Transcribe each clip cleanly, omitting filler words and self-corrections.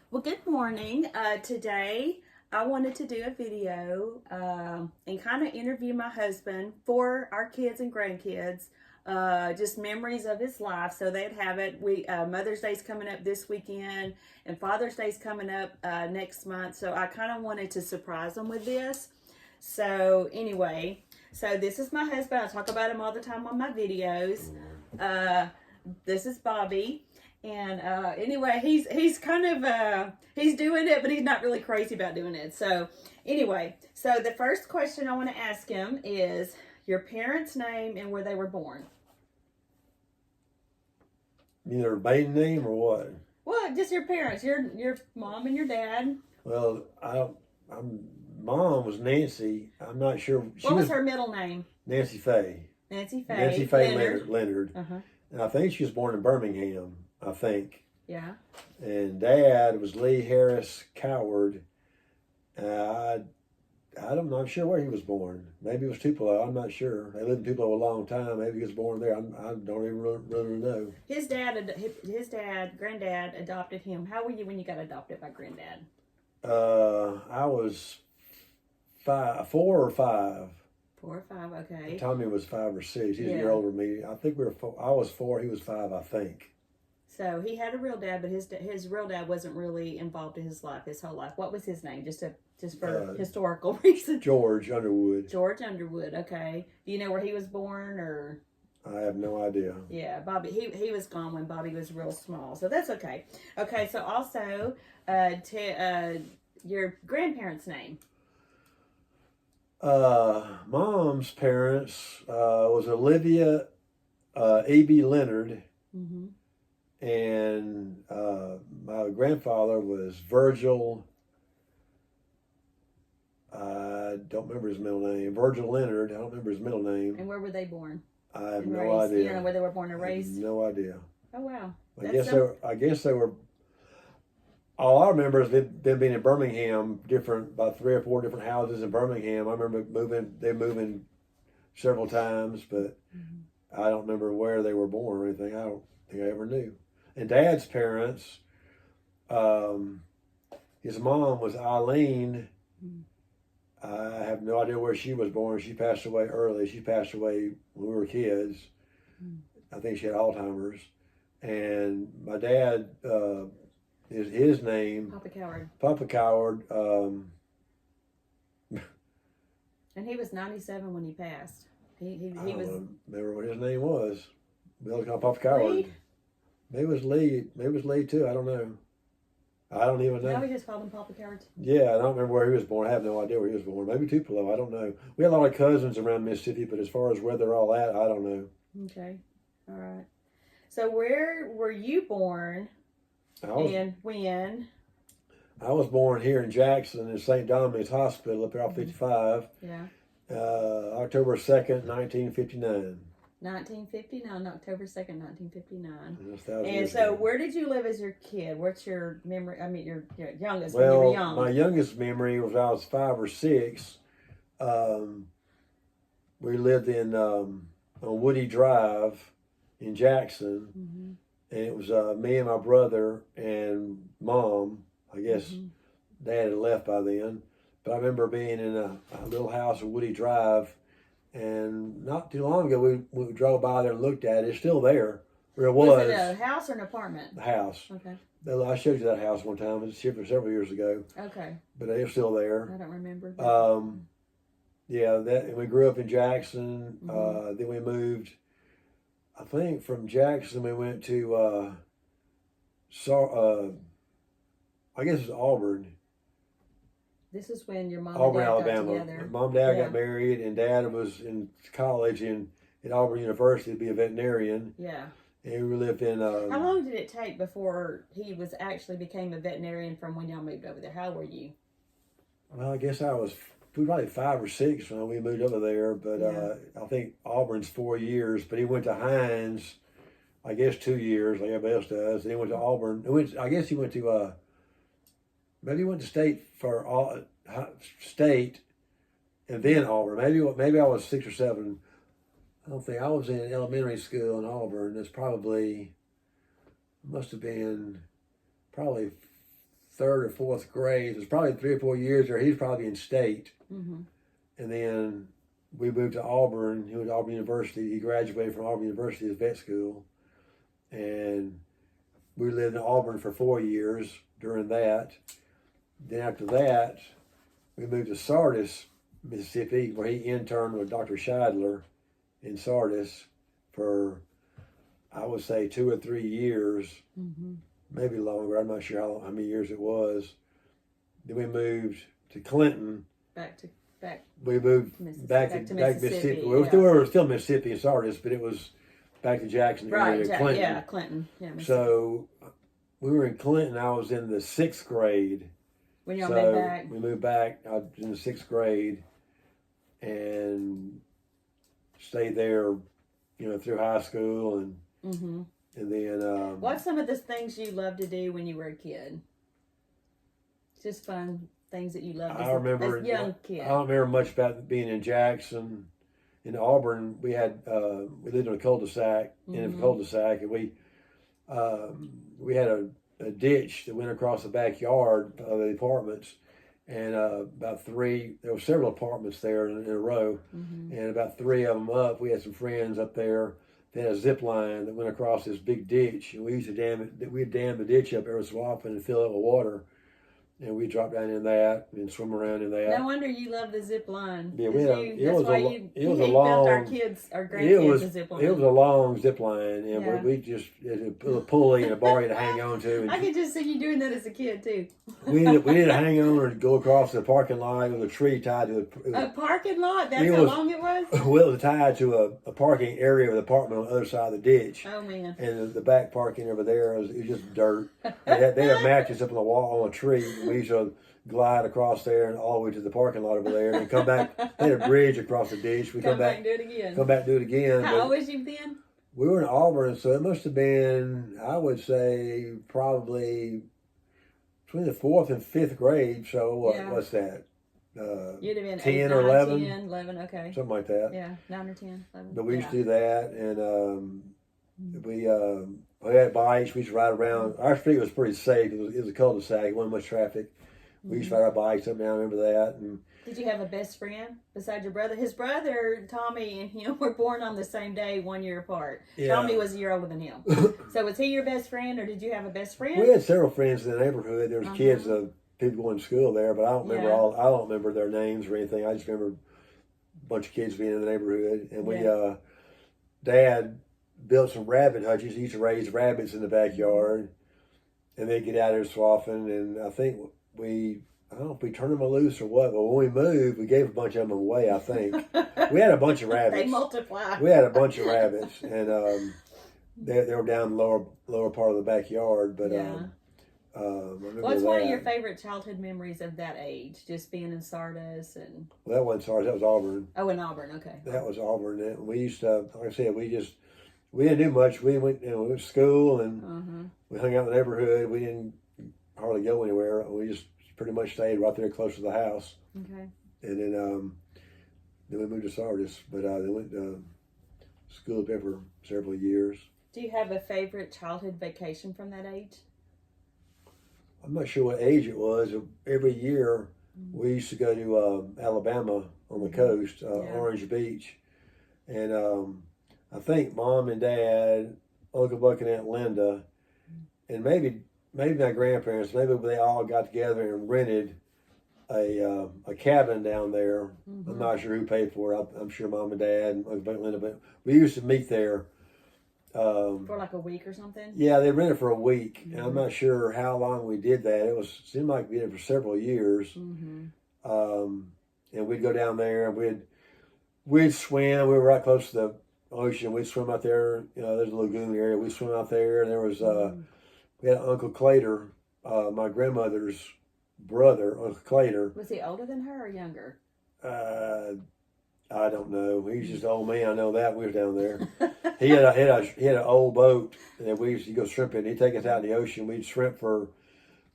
Well, good morning. Today, I wanted to do a video and kind of interview my husband for our kids and grandkids, just memories of his life, so they'd have it. We Mother's Day's coming up this weekend, and Father's Day's coming up next month. So I kind of wanted to surprise them with this. So anyway, so this is my husband. I talk about him all the time on my videos. Uh, this is Bobby. And anyway, he's kind of he's doing it, but he's not really crazy about doing it. So anyway, so the first question I want to ask him is your parents' name and where they were born. Their maiden name or what? Well, just your parents, your mom and your dad. Well, I'm mom was Nancy. I'm not sure. What was her middle name? Nancy Faye. Nancy Faye. Nancy Faye Leonard. Leonard. Uh-huh. And I think she was born in Birmingham. I think. Yeah. And Dad was Lee Harris Coward. I'm not sure where he was born. Maybe it was Tupelo. I'm not sure. They lived in Tupelo a long time. Maybe he was born there. I don't even really know. His granddad adopted him. How were you when you got adopted by granddad? I was 4 or 5. 4 or 5, okay. Tommy was 5 or 6. He's a Yeah. year older than me. I think we were 4. I was 4. He was 5. I think. So he had a real dad, but his real dad wasn't really involved in his life, his whole life. What was his name? Just for historical reasons. George Underwood. George Underwood. Okay. Do you know where he was born or? I have no idea. Yeah, Bobby. He was gone when Bobby was real small, so that's okay. Okay. So also, your grandparents' name. Mom's parents was Olivia E.B. Leonard. Mm-hmm. And my grandfather was Virgil. I don't remember his middle name. Virgil Leonard. I don't remember his middle name. And where were they born? I have and no raised? idea. You don't know where they were born and I have raised? no idea. Oh wow. I guess they were. All I remember is them being in Birmingham, about 3 or 4 different houses in Birmingham. I remember moving several times, but Mm-hmm. I don't remember where they were born or anything. I don't think I ever knew. And Dad's parents, his mom was Eileen. Mm-hmm. I have no idea where she was born. She passed away early. She passed away when we were kids. Mm-hmm. I think she had Alzheimer's. And my dad, his name, Papa Coward. Papa Coward. And he was 97 when he passed. He I was. don't remember what his name was. We always call Papa Coward. Reed? Maybe it was Lee. Maybe it was Lee too. I don't know. I don't even know. Now we just called him Papa Coward. Yeah, I don't remember where he was born. I have no idea where he was born. Maybe Tupelo. I don't know. We had a lot of cousins around Mississippi, but as far as where they're all at, I don't know. Okay. All right. So where were you born and when? I was born here in Jackson in St. Dominic's Hospital up here off 55. Yeah. October 2nd, 1959. 1959, October 2nd, 1959. And so where did you live as your kid? What's your memory? I mean, your youngest when Well, you were young. my youngest memory was I was 5 or 6. We lived on Woody Drive in Jackson. Mm-hmm. And it was me and my brother and Mom. I guess Mm-hmm. Dad had left by then. But I remember being in a little house on Woody Drive. And not too long ago, we drove by there and looked at it. It's still there where it was. Was it a house or an apartment? The house. Okay. I showed you that house one time. It was here several years ago. Okay. But it was still there. I don't remember. Yeah, and we grew up in Jackson. Mm-hmm. Then we moved, I think from Jackson we went to, I guess it was Auburn. This is when your mom Auburn, and dad Alabama. got together. Mom and Dad got married, and Dad was in college at Auburn University to be a veterinarian. Yeah. And we lived in. How long did it take before he was actually became a veterinarian from when y'all moved over there? How old were you? Well, I guess I was probably 5 or 6 when we moved over there. But I think Auburn's 4 years. But he went to Hines, I guess 2 years, like everybody else does. And he went to Auburn. I guess he went to. Maybe he went to State for State, and then Auburn. Maybe I was 6 or 7. I don't think I was in elementary school in Auburn. Must have been probably third or fourth grade. It was probably 3 or 4 years there. He was probably in state. Mm-hmm. And then we moved to Auburn. He went to Auburn University. He graduated from Auburn University as vet school. And we lived in Auburn for 4 years during that. Then after that, we moved to Sardis, Mississippi, where he interned with Dr. Scheidler in Sardis for, I would say, 2 or 3 years, Mm-hmm. maybe longer. I'm not sure how many years it was. Then we moved to Clinton. We moved back to Mississippi. We were still Mississippi and Sardis, but it was back to Jackson area, Clinton. Yeah, Clinton. Yeah, so we were in Clinton. I was in the 6th grade. When y'all moved back? We moved back. I was in the 6th grade and stayed there, through high school and Mm-hmm. and then. What's some of the things you loved to do when you were a kid? Just fun things that you loved as a young kid. I don't remember much about being in Jackson. In Auburn, we lived in a cul-de-sac, in a cul-de-sac, and we had a ditch that went across the backyard of the apartments, and there were several apartments there in a row, and about 3 of them up, we had some friends up there. They had a zip line that went across this big ditch, and we used to we'd dam the ditch up every so often and fill it with water. And we dropped down in that and swim around in that. No wonder you love the zip line. Yeah, that's why you built our grandkids a zip line. It was a long zip line, and we just put a pulley and a bar to hang on to. And I could just see you doing that as a kid too. we didn't hang on or go across the parking lot with a tree tied to a parking lot. That's how long it was. Well, it was tied to a parking area of the apartment on the other side of the ditch. Oh man! And the back parking over there it was just dirt. They had a mattress up on the wall on a tree. We used to glide across there and all the way to the parking lot over there, and then come back. They had a bridge across the ditch. We come back and do it again. Come back, do it again. How old was you then? We were in Auburn, so it must have been, I would say, probably between the 4th and 5th grade. So what's that? You'd have been 10 8, or 11? 10, 11, okay. Something like that. Yeah, 9 or 10, 11. But we used to do that, and we had bikes. We used to ride around. Our street was pretty safe. It was a cul-de-sac. It wasn't much traffic. We used to ride our bikes up and down. I remember that. And did you have a best friend besides your brother? His brother, Tommy, and him were born on the same day, 1 year apart. Yeah. Tommy was a year older than him. So was he your best friend, or did you have a best friend? We had several friends in the neighborhood. There was kids of people going to school there, but I don't remember I don't remember their names or anything. I just remember a bunch of kids being in the neighborhood, and Dad built some rabbit hutches. He used to raise rabbits in the backyard, and they'd get out there so often. And I think I don't know if we turned them loose or what, but when we moved, we gave a bunch of them away, I think. We had a bunch of rabbits. They multiply. We had a bunch of rabbits, and they were down the lower part of the backyard. But what's one of your favorite childhood memories of that age? Just being in Sardis and. Well, that wasn't Sardis. That was Auburn. Oh, in Auburn. Okay. That was Auburn. And we used to, like I said, we didn't do much. We went, we went to school and we hung out in the neighborhood. We didn't hardly go anywhere. We just pretty much stayed right there close to the house. Okay. And then we moved to Sardis, but they went to school up there for several years. Do you have a favorite childhood vacation from that age? I'm not sure what age it was. Every year we used to go to Alabama on the coast, Orange Beach, and I think Mom and Dad, Uncle Buck and Aunt Linda, and maybe my grandparents, maybe they all got together and rented a cabin down there. I'm not sure who paid for it. I'm sure Mom and Dad and Uncle Buck and Linda, but we used to meet there. For like a week or something? Yeah, they rented for a week, and I'm not sure how long we did that. It seemed like we did it for several years. And we'd go down there and we'd swim. We were right close to the ocean. We'd swim out there. There's a lagoon area. We'd swim out there, and there was we had Uncle Clater, my grandmother's brother, Uncle Clater. Was he older than her or younger? I don't know. He was just an old man. I know that. We was down there. He had an old boat that we used to go shrimping. He'd take us out in the ocean. We'd shrimp for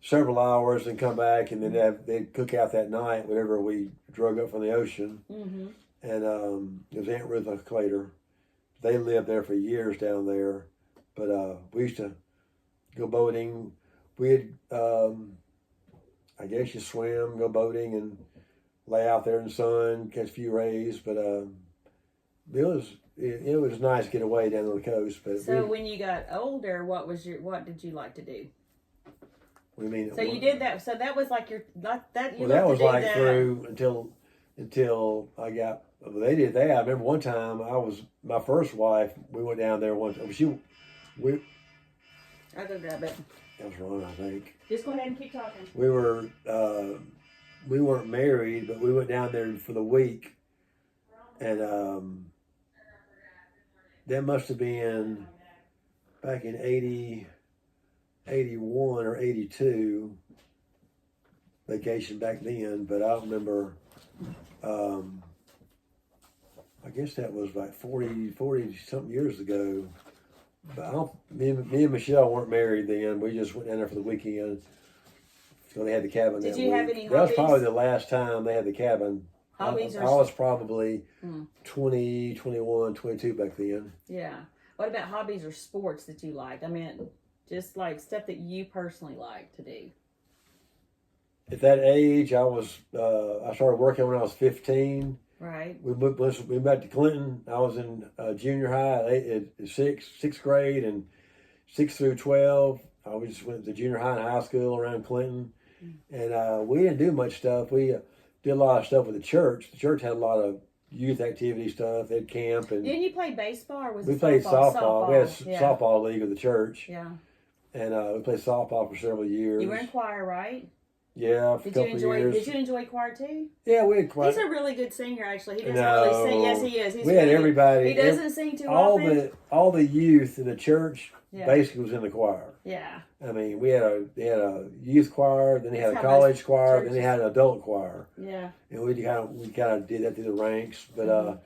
several hours and come back, and then they'd cook out that night whatever we drug up from the ocean. And it was Aunt Ruth and Clater. They lived there for years down there. But we used to go boating. We had I guess you swim, go boating, and lay out there in the sun, catch a few rays. But it was nice to get away down on the coast. But so when you got older, what did you like to do? What do you mean? So you did that. So that was like that. You Well, that loved was to do like that. through until I got. Well, they did that. I remember one time my first wife. We went down there once. I'll go grab it. That was wrong, I think. Just go ahead and keep talking. We weren't married, but we went down there for the week, and that must have been back in 81 or 82, vacation back then, but I don't remember, I guess that was like 40 something years ago. But me and Michelle weren't married then. We just went down there for the weekend. So they had the cabin that week. Did you have any That was hobbies? probably the last time they had the cabin. Hobbies I or was probably Hmm. 20, 21, 22 back then. Yeah. What about hobbies or sports that you liked? I mean, just like stuff that you personally like to do. At that age, I started working when I was 15. Right. We moved back to Clinton. I was in junior high at sixth grade, and 6 through 12. I just went to junior high and high school around Clinton, and we didn't do much stuff. We did a lot of stuff with the church. The church had a lot of youth activity stuff. They had camp, and Didn't you play baseball or was we it played softball. We had Yeah. softball league with the church, Yeah. and we played softball for several years. You were in choir, right? Yeah, for a couple of years. Did you enjoy choir too? Yeah, we had choir. He's a really good singer, actually. He doesn't No. really sing. Yes, he is. He's We had really good. everybody. He doesn't sing too all often. all the youth in the church Yeah. basically was in the choir. Yeah. I mean, they had a youth choir, then they had a That's how college most choir, then they churches- had an adult choir, Yeah. and we kind of did that through the ranks. But Mm-hmm.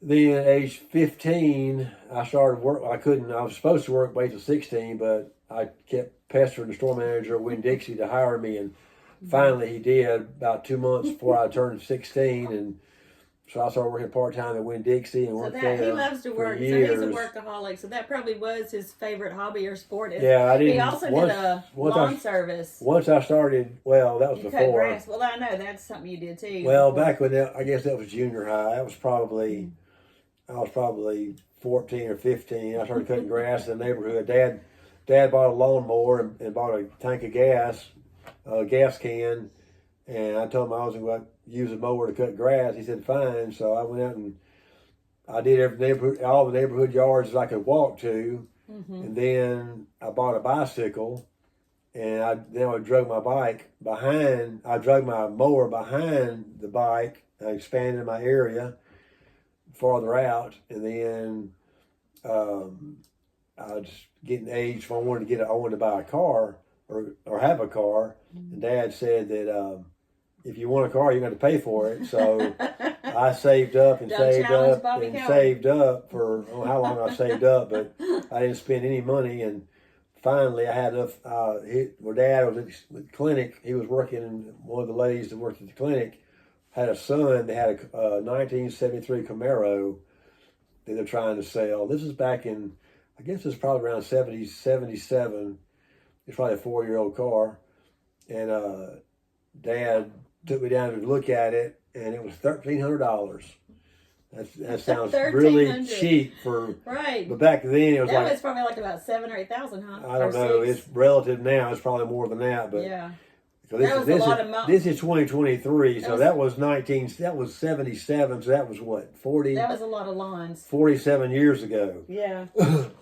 then at age 15, I started work. I was supposed to wait till 16, but I kept pestering the store manager at Winn Dixie to hire me, and finally he did about 2 months before I turned 16, and so I started working part time at Winn Dixie and So worked that there he loves to for work. So years. he's a workaholic. So that probably was his favorite hobby or sport. Yeah, I didn't. He also did a lawn service. Once I started, well, that was You cut before. grass. Well, I know that's something you did too. Well, Before- back when I guess that was junior high. I was probably 14 or 15. I started cutting grass in the neighborhood. Dad bought a lawnmower and bought a tank of gas, a gas can, and I told him I was going to use a mower to cut grass. He said fine. So I went out and I did all the neighborhood yards that I could walk to, and then I bought a bicycle, and I drug my bike behind. I drug my mower behind the bike. I expanded my area farther out, and then I was getting age. I wanted to buy a car or have a car, and Dad said that if you want a car, you're going to pay for it. So I saved up and Don't saved challenge up Bobby and Cowan. saved up for I don't know how long I saved up, but I didn't spend any money. And finally, I had enough. Where Dad was at the clinic, he was working. And one of the ladies that worked at the clinic had a son that had a 1973 Camaro that they're trying to sell. This is back in, I guess it's probably around 77. It's probably a 4-year-old car. And Dad took me down to look at it, and it was $1,300. That sounds really $1,300. cheap for, Right. but back then it was That like, was probably like about 7,000 or 8,000, huh? I don't Or know, 6? it's relative now, it's probably more than that, but Yeah. so That was a lot of money. this is 2023, so That that was 77, so that was what, 40, That was a lot of lawns. 47 years ago. Yeah.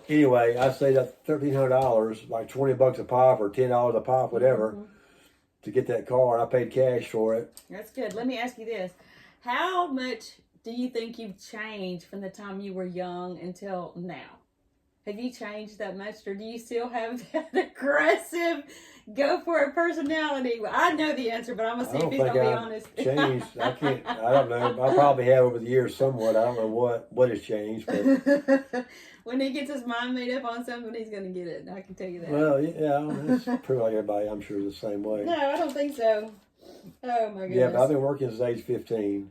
Anyway, I saved up $1,300, like $20 a pop or $10 a pop, whatever, to get that car. I paid cash for it. That's good. Let me ask you this. How much do you think you've changed from the time you were young until now? Have you changed that much, or do you still have that aggressive, go for it personality? Well, I know the answer, but I'm going to I see if don't he's going think to be I've honest. changed. I don't know. I probably have over the years somewhat. I don't know what has changed, but When he gets his mind made up on something, he's going to get it. I can tell you that. well, yeah, it's pretty like everybody, I'm sure, is the same way. No, I don't think so. Oh, my goodness. Yeah, but I've been working since age 15.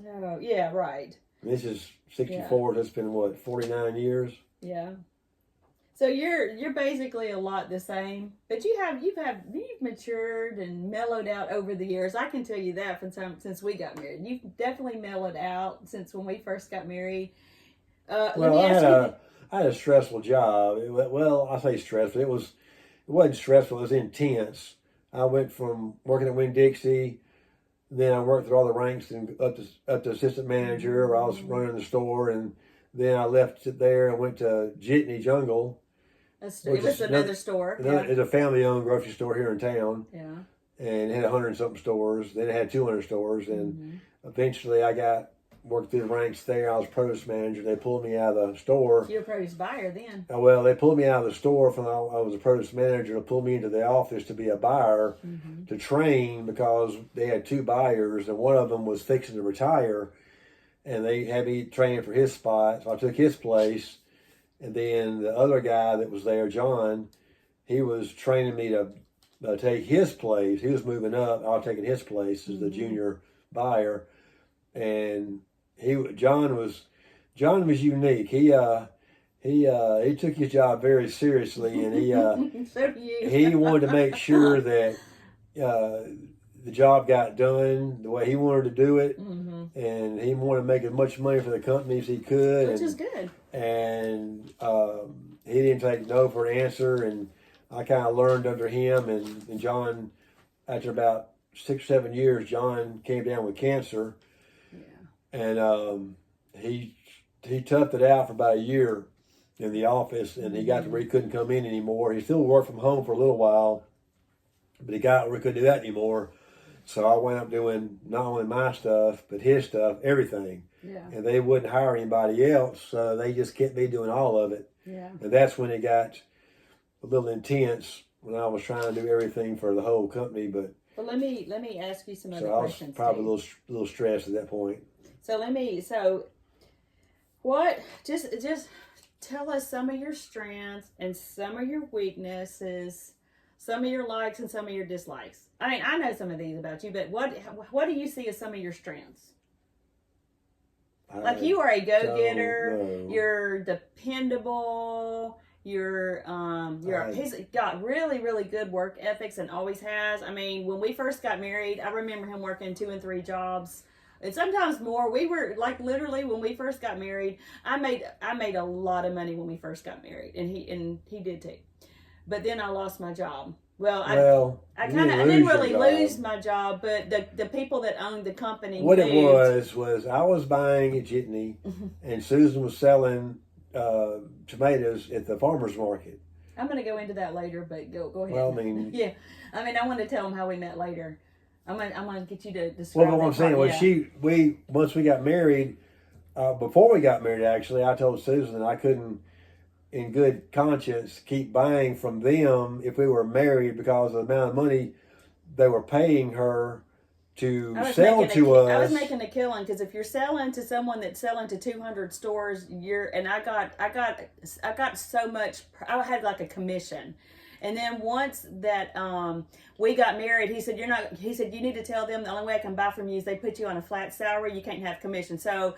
Oh, yeah, right. This is 64. That's been what, 49 years? Yeah. So you're basically a lot the same, but you've matured and mellowed out over the years. I can tell you that since we got married. You've definitely mellowed out since when we first got married. Let Well, me ask you. I had a stressful job. Well, I say stressful. It wasn't stressful. It was intense. I went from working at Winn Dixie, then I worked through all the ranks and up to assistant manager, where I was running the store, and then I left it there and went to Jitney Jungle, It was another store. Yeah. It's a family-owned grocery store here in town, Yeah. and it had 100 and something stores. Then it had 200 stores, and eventually I worked through the ranks there. I was produce manager. They pulled me out of the store. You were a produce buyer then. Well, they pulled me out of the store from I was a produce manager to pull me into the office to be a buyer to train, because they had two buyers and one of them was fixing to retire, and they had me training for his spot. So I took his place, and then the other guy that was there, John, he was training me to take his place. He was moving up. I was taking his place as the junior buyer, and John was unique. He took his job very seriously, and So do you. he wanted to make sure that the job got done the way he wanted to do it, and he wanted to make as much money for the company as he could, Which is good. And he didn't take no for an answer, and I kind of learned under him, and John, after about 6 or 7 years, John came down with cancer. And he toughed it out for about a year in the office, and he got to where he couldn't come in anymore. He still worked from home for a little while, but he got where he couldn't do that anymore. So I wound up doing not only my stuff, but his stuff, everything. Yeah. And they wouldn't hire anybody else, so they just kept me doing all of it. Yeah. And that's when it got a little intense, when I was trying to do everything for the whole company. But let me ask you some other so I was questions. probably Steve. a little stressed at that point. Just tell us some of your strengths and some of your weaknesses, some of your likes and some of your dislikes. I mean, I know some of these about you, but what do you see as some of your strengths? Like, you are a go-getter, you're dependable, he's got really, really good work ethics and always has. I mean, when we first got married, I remember him working 2 and 3 jobs. And sometimes more. We were like, literally, when we first got married, I made a lot of money when we first got married, and he did too. But then I lost my job. I didn't really lose my job, but the people that owned the company. What moved. It was I was buying at Jitney, and Susan was selling tomatoes at the farmer's market. I'm going to go into that later, but go ahead. Well, I mean, yeah, I want to tell them how we met later. I'm gonna get you to describe. Well, what I'm saying was, once we got married, before we got married, actually, I told Susan that I couldn't, in good conscience, keep buying from them if we were married, because of the amount of money they were paying her to sell to us. I was making a killing, because if you're selling to someone that's selling to 200 stores, I got so much. I had like a commission. And then once that we got married, he said, you need to tell them the only way I can buy from you is they put you on a flat salary. You can't have commission. So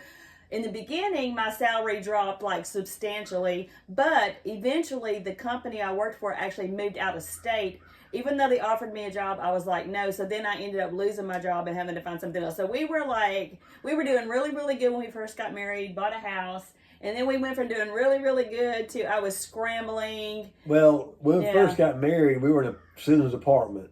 in the beginning, my salary dropped like substantially, but eventually the company I worked for actually moved out of state. Even though they offered me a job, I was like, no. So then I ended up losing my job and having to find something else. So we were doing really, really good when we first got married, bought a house. And then we went from doing really, really good to I was scrambling. Well, when we first got married, we were in Susan's apartment.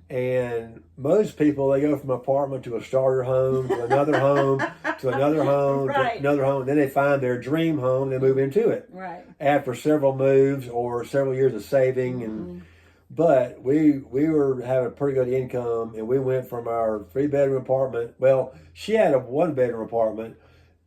And most people, they go from apartment to a starter home, to another home, to another home, right. to another home. Then they find their dream home, they move into it. Right. After several moves or several years of saving. But we were having a pretty good income, and we went from our 3-bedroom apartment. Well, she had a 1-bedroom apartment.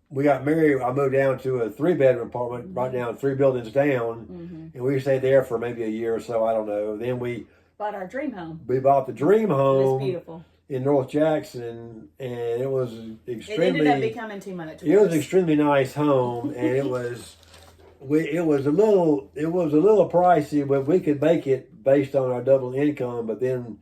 We got married, I moved down to a 3-bedroom apartment, right down 3 buildings down, and we stayed there for maybe a year or so, I don't know. Then we bought our dream home. We bought the dream home. It's beautiful. In North Jackson, and it was extremely. It ended up becoming too much. It was an extremely nice home, and it was a little pricey, but we could make it based on our double income. But then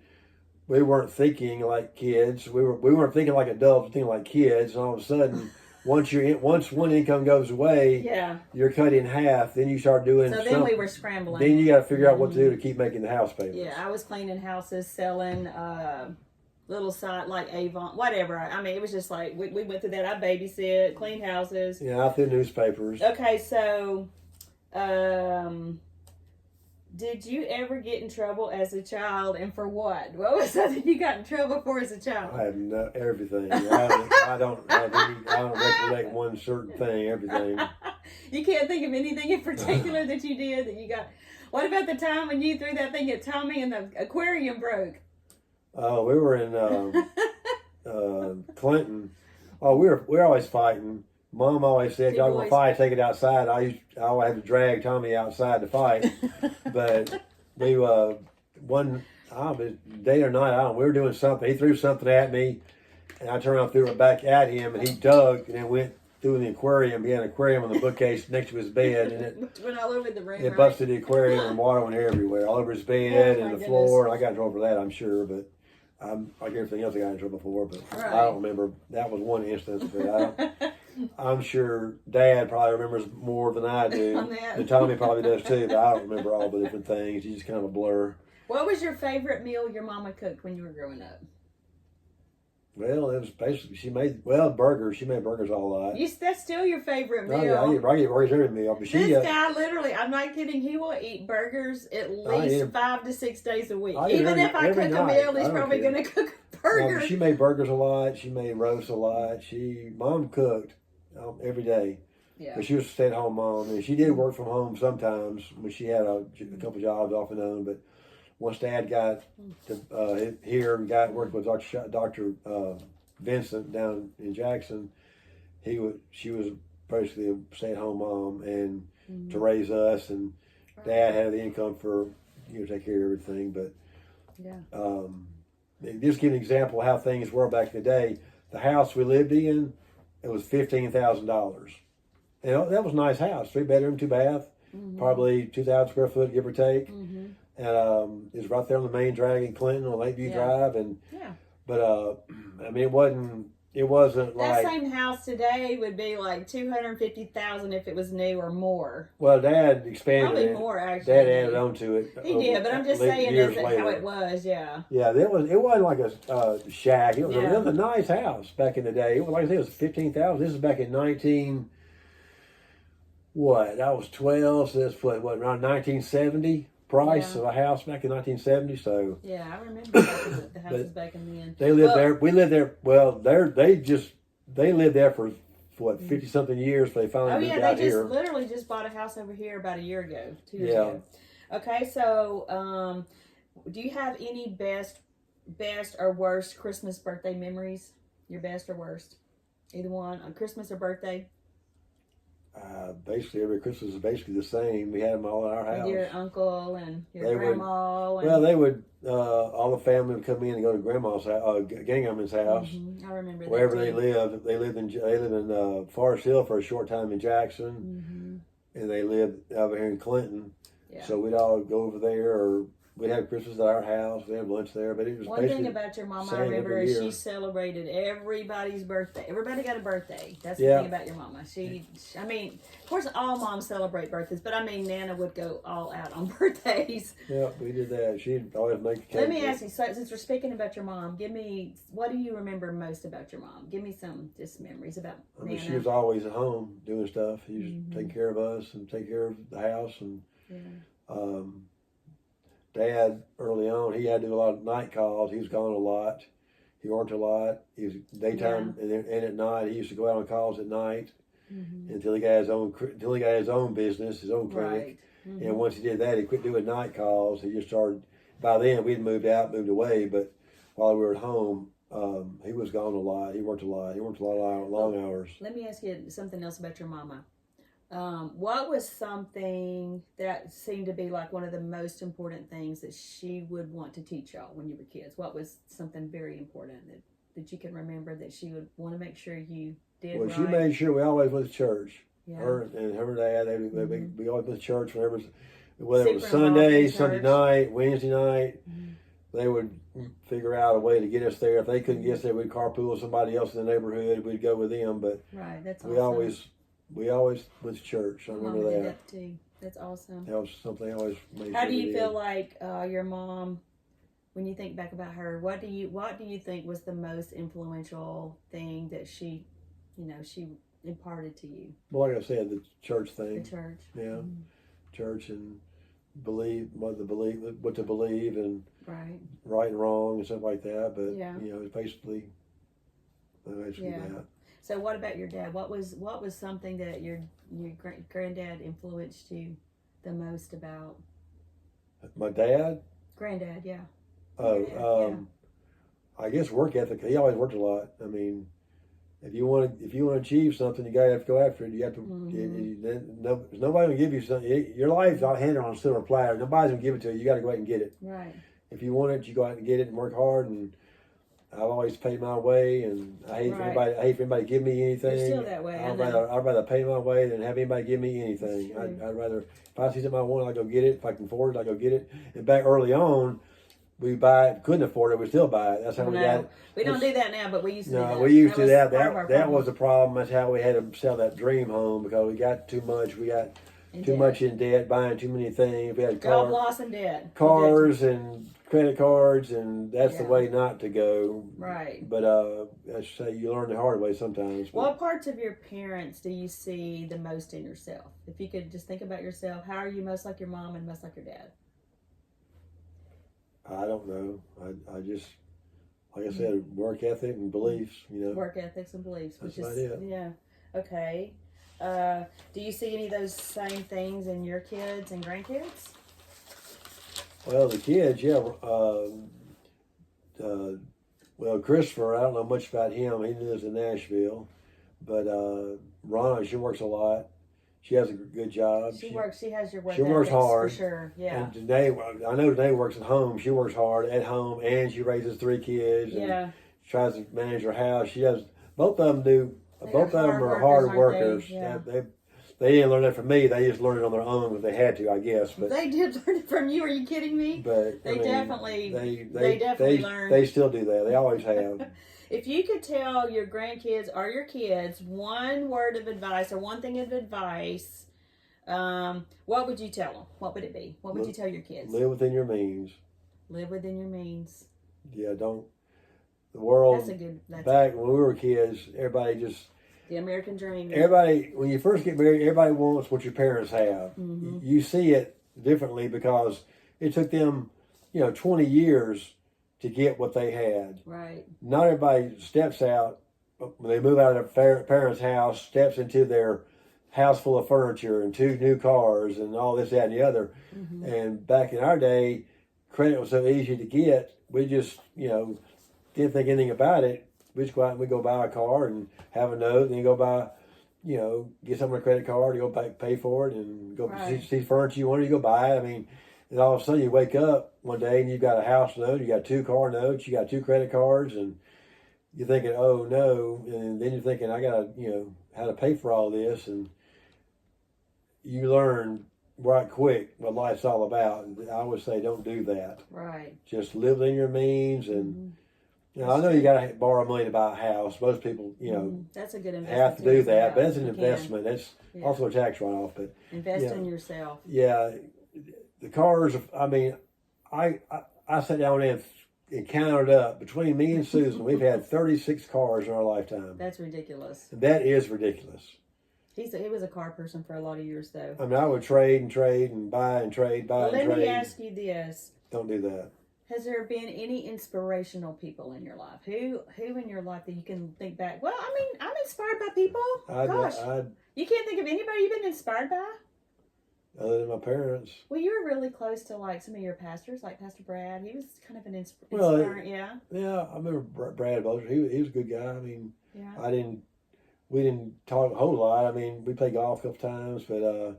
we weren't thinking like kids. We weren't thinking like adults, thinking like kids. And all of a sudden, once one income goes away, Yeah. you're cut in half. Then you start doing. So then we were scrambling. Then you got to figure out what to do to keep making the house payments. Yeah, I was cleaning houses, selling little site like Avon, whatever. I mean, it was just like we went through that. I babysit, cleaned houses. Yeah, out through newspapers. Okay, so did you ever get in trouble as a child, and for what? What was something you got in trouble for as a child? I have everything. I don't recollect one certain thing. Everything. You can't think of anything in particular that you did that you got. What about the time when you threw that thing at Tommy and the aquarium broke? We were in Clinton. Oh, we're always fighting. Mom always said, "Y'all gonna fight? Take it outside." I always had to drag Tommy outside to fight. But we one day or night, I don't know, we were doing something. He threw something at me, and I turned around and threw it back at him, and he dug and then went through the aquarium. He had an aquarium on the bookcase next to his bed, and it went all over the room. It busted the aquarium, and water went everywhere, all over his bed and the floor. And I got in trouble for that, I'm sure, but. Like everything else I got in trouble for, but right. I don't remember. That was one instance, but I'm sure Dad probably remembers more than I do. And Tommy probably does too, but I don't remember all the different things. He's just kind of a blur. What was your favorite meal your mama cooked when you were growing up? Well, it was basically, burgers. She made burgers all a lot. That's still your favorite meal. I eat burgers every meal. But this guy, literally, I'm not kidding, he will eat burgers at least 5 to 6 days a week. Even if I cook a meal, he's probably going to cook a burger. No, she made burgers a lot. She made roasts a lot. Mom cooked every day. Yeah. But she was a stay-at-home mom. And she did work from home sometimes when she had a couple jobs off and on. But once Dad got to here and got working with Dr. Vincent down in Jackson, she was basically a stay-at-home mom and to raise us, and Dad had the income for take care of everything. But just give an example of how things were back in the day. The house we lived in, it was $15,000. And that was a nice house, 3-bedroom, 2-bath, probably 2,000 square foot, give or take. And it's right there on the main drag in Clinton on Lakeview Drive, but I mean it wasn't like that same house today would be like $250,000 if it was new or more. Well, Dad expanded probably it. More actually. Dad added on to it. He did, but I'm just saying that's how it was. Yeah. Yeah, it wasn't like a shack. It was a nice house back in the day. It was like I said, it was $15,000. This is back in 19. What? I was 12, so that's around 1970. Price of a house back in 1970. So yeah, I remember the houses back in the end. They lived there. We lived there. Well, they lived there for what 50 something years. But they finally moved out here. They literally just bought a house over here about a year ago, 2 years ago. Okay, so do you have any best or worst Christmas birthday memories? Your best or worst, either one on Christmas or birthday. Basically, every Christmas is basically the same. We had them all at our house. Your uncle and your grandma. They would. All the family would come in and go to Grandma's house, Gangham's house. I remember wherever they lived. They lived in Forest Hill for a short time in Jackson, and they lived over here in Clinton. Yeah. So we'd all go over there, or we'd have Christmas at our house. We'd have lunch there. But it was one thing about your mama. I remember is she celebrated everybody's birthday. Everybody got a birthday. That's the thing about your mama. I mean, of course, all moms celebrate birthdays, but I mean, Nana would go all out on birthdays. Yeah, we did that. She'd always make a cake. Let me ask you. So, since we're speaking about your mom, what do you remember most about your mom? Give me some just memories about Nana. She was always at home doing stuff. She was taking care of us and taking care of the house and. Dad, early on, he had to do a lot of night calls. He was gone a lot. He worked a lot. He was daytime and at night. He used to go out on calls at night until he got his own business, his own clinic. Right. And once he did that, he quit doing night calls. He just started. By then, we'd moved away. But while we were at home, he was gone a lot. He worked a lot. He worked a lot of long hours. Let me ask you something else about your mama. What was something that seemed to be like one of the most important things that she would want to teach y'all when you were kids? What was something very important that you can remember that she would want to make sure you did right? She made sure we always went to church. Yeah. Her and Dad, we always went to church whether it was Sunday, Sunday night, Wednesday night. they would figure out a way to get us there. If they couldn't get us there, we'd carpool with somebody else in the neighborhood. We'd go with them. But Right, that's we awesome. always went to church. I Mom remember did that. that too. That's awesome. That was something I always made How sure do we you did. feel like your mom, when you think back about her, what do you think was the most influential thing that she imparted to you? Well, like I said, the church The thing. church. Yeah, Mhm. church and what to believe, and Right. right and wrong and stuff like that. But Yeah. it's basically Yeah. that. So what about your dad? What was something that your granddad influenced you the most about? My dad, Granddad, yeah. oh, Yeah. I guess work ethic. He always worked a lot. I mean, if you want to achieve something, you gotta have to go after it. You have to. Nobody will give you something. Your life's not handed on a silver platter. Nobody's gonna give it to you. You got to go out and get it. Right. If you want it, you go out and get it and work hard. And I've always paid my way, and I hate Right. for anybody to give me anything. You're still that way. I I'd know. rather pay my way than have anybody give me anything. It's true. I'd rather, if I see something I want, I go get it. If I can afford it, I go get it. And back early on, we buy it. Couldn't afford it, we still buy it. That's how we No, got it. we don't do that now, but we used to do No, that. we used to do that. was part of our That problem. was the problem. That's how we had to sell that dream home, because we got too much. We got In too debt. much in debt, buying too many things. We had Job loss and debt. cars and credit cards, and that's the Yeah. way not to go. Right. But I should say you learn the hard way sometimes. But What parts of your parents do you see the most in yourself? If you could just think about yourself, how are you most like your mom and most like your dad? I don't know. I just, like I said, work ethic and beliefs. Work ethics and beliefs, which That's is about it. yeah. Okay. Do you see any of those same things in your kids and grandkids? Well, the kids, yeah. Well, Christopher, I don't know much about him. He lives in Nashville, but Ronna, she works a lot. She has a good job. She works. She has your work. she works ethics hard. for sure. Yeah. And Danae, I know Danae works at home. She works hard at home, and she raises 3 kids. And Yeah. tries to manage her house. She does. Both of them do. They Both are of them are hard hard workers, workers. aren't they? Yeah. They didn't learn that from me. They just learned it on their own if they had to, I guess. But They did learn it from you. Are you kidding me? but They definitely- they definitely learned. They still do that. They always have. If you could tell your grandkids or your kids one word of advice or one thing of advice, what would you tell them? What would it be? What would you tell your kids? Live within your means. Live within your means. Yeah, don't. The world That's a good. That's back when we were kids, everybody just. the American dream. Everybody, when you first get married, everybody wants what your parents have. Mhm. You see it differently because it took them, 20 years to get what they had. Right. Not everybody steps out, when they move out of their parents' house, steps into their house full of furniture and 2 new cars and all this, that, and the other. Mhm. And back in our day, credit was so easy to get. We just, didn't think anything about it. We just go out and we go buy a car and have a note, and then go buy, get something on a credit card, you go pay for it, and go Right. see furniture you want, you go buy it. I mean, and all of a sudden you wake up one day and you've got a house note, you got 2 car notes, you got 2 credit cards, and you're thinking, oh no, and then you're thinking, I gotta, how to pay for all this, and you learn right quick what life's all about. I would say don't do that. Right. Just live within your means, and Mhm. I know you got to borrow money to buy a house. Most people, Mhm. That's a good investment. have to too, do if you that, have- but that's an you can. investment. That's Yeah. also a tax write-off. But Invest yeah. in yourself. yeah, the cars. I mean, I sat down and counted up between me and Susan. We've had 36 cars in our lifetime. That's ridiculous. That is ridiculous. He was a car person for a lot of years, though. I mean, I would trade and buy and trade, buy Well, and let me trade. ask you this. Don't do that. Has there been any inspirational people in your life? Who in your life that you can think back? Well, I mean, I'm inspired by people. Gosh, you can't think of anybody you've been inspired by? Other than my parents. Well, you were really close to like some of your pastors, like Pastor Brad. He was kind of an Well, inspiring, yeah. Yeah, I remember Brad Bowser. He was a good guy. I mean, Yeah. we didn't talk a whole lot. I mean, we played golf a couple times, but as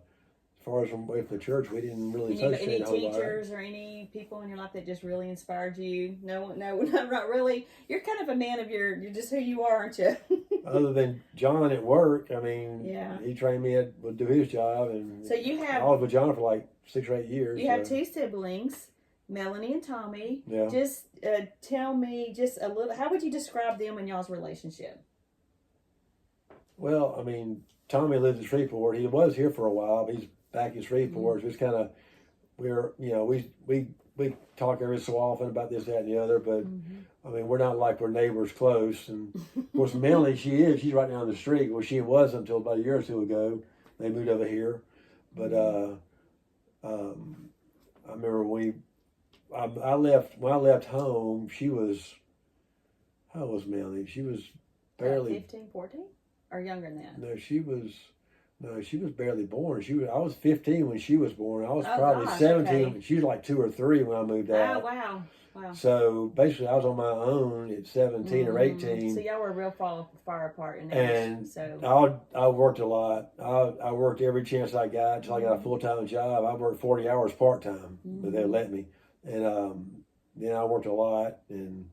far as from away from the church, we didn't really associate Any a whole lot. teachers or any people in your life that just really inspired you? No, not really. You're kind of a man of you're just who you are, aren't you? Other than John at work, I mean, Yeah. he trained me would do his job, and So you have I was with John for like 6 or 8 years. You have so. 2 siblings. Melanie and Tommy. Yeah. Just tell me just a little. How would you describe them and y'all's relationship? Well, I mean, Tommy lives in Shreveport. He was here for a while, but he's back in Shreveport. So it's kind of we talk every so often about this, that, and the other. But I mean, we're not like we're neighbors close. And of course, Melanie, she's right down the street. Well, she wasn't until about a year or two ago. They moved over here. But I remember when I left home. She was, how old was Melanie? She was barely 15, 14? Or younger than that? No, she was barely born. I was 15 when she was born. I was Oh, probably gosh, 17. okay. She was like 2 or 3 when I moved out. Oh, wow. Wow. So basically, I was on my own at 17 or 18. So y'all were real far apart in age. And so I worked a lot. I worked every chance I got until I got a full-time job. I worked 40 hours part-time, but they let me. And then I worked a lot, and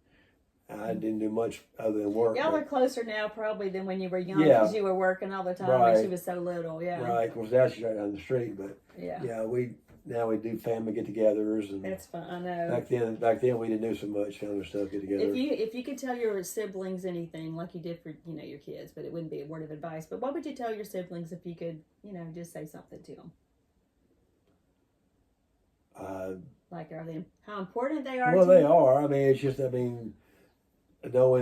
I didn't do much other than work. y'all are closer now probably than when you were young because you were working all the time and she was so little. Yeah. Right. Of course, now she's right down the street, but Yeah. we do family get-togethers, and That's fun. I know. back then we didn't do so much family stuff get together. If you could tell your siblings anything like you did for your kids, but it wouldn't be a word of advice. But what would you tell your siblings if you could just say something to them? Like how important they are? Well, to they you? are. I mean, it's just knowing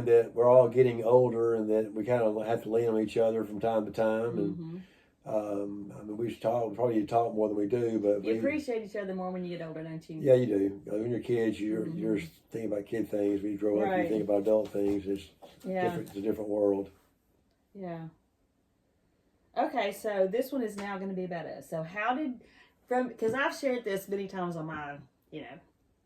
that we're all getting older and that we kind of have to lean on each other from time to time, and I mean, we probably talk more than we do, but you appreciate each other more when you get older, don't you? Yeah, you do. When you're kids, you're thinking about kid things. When you grow up, you think about adult things. It's different. It's a different world. Yeah. Okay, so this one is now going to be about us. So because I've shared this many times on my,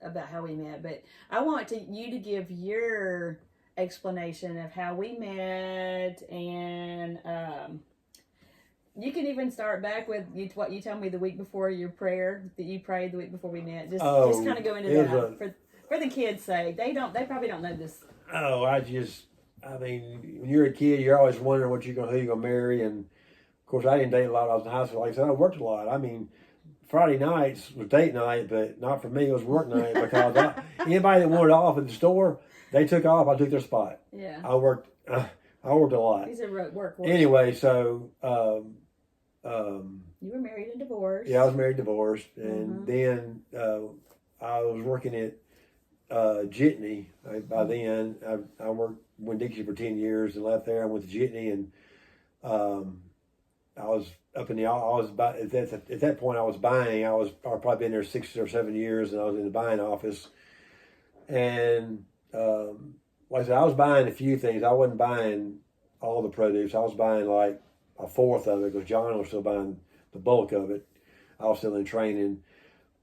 about how we met, but I want you to give your explanation of how we met, and you can even start back with what you told me the week before your prayer that you prayed the week before we met. Just kind of go into that for the kids' sake. They probably don't know this. Oh, I mean, when you're a kid, you're always wondering who you're gonna marry, and of course, I didn't date a lot. I was in high school. Like I said, I worked a lot. I mean, Friday nights was date night, but not for me. It was work night because anybody that wanted off at the store, they took off. I took their spot. Yeah. I worked a lot. These are work. Anyway, so you were married and divorced. Yeah, I was married, divorced, and then I was working at Jitney. By then, I worked Winn-Dixie for 10 years and left there. I went to Jitney, and I was up in the. I was about at that point. I was buying. I'd probably been there 6 or 7 years, and I was in the buying office. And like I said, I was buying a few things. I wasn't buying all the produce. I was buying like a fourth of it because John was still buying the bulk of it. I was still in training,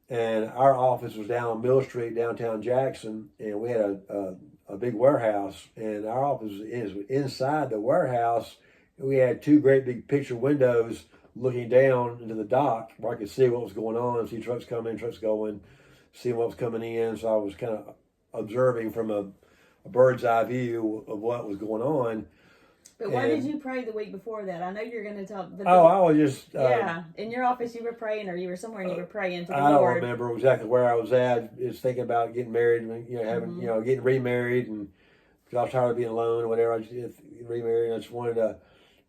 and our office was down on Mill Street, downtown Jackson, and we had a big warehouse. And our office was inside the warehouse. We had 2 great big picture windows looking down into the dock where I could see what was going on, see trucks coming, trucks going, see what was coming in. So I was kind of observing from a bird's eye view of what was going on. But why did you pray the week before that? I know you're going to talk. I was just... in your office you were praying, or you were somewhere and you were praying to the Lord. I Lord. don't remember exactly where I was at. Just thinking about getting married, having, getting remarried, and because I was tired of being alone or whatever. I just remarried. I just wanted to...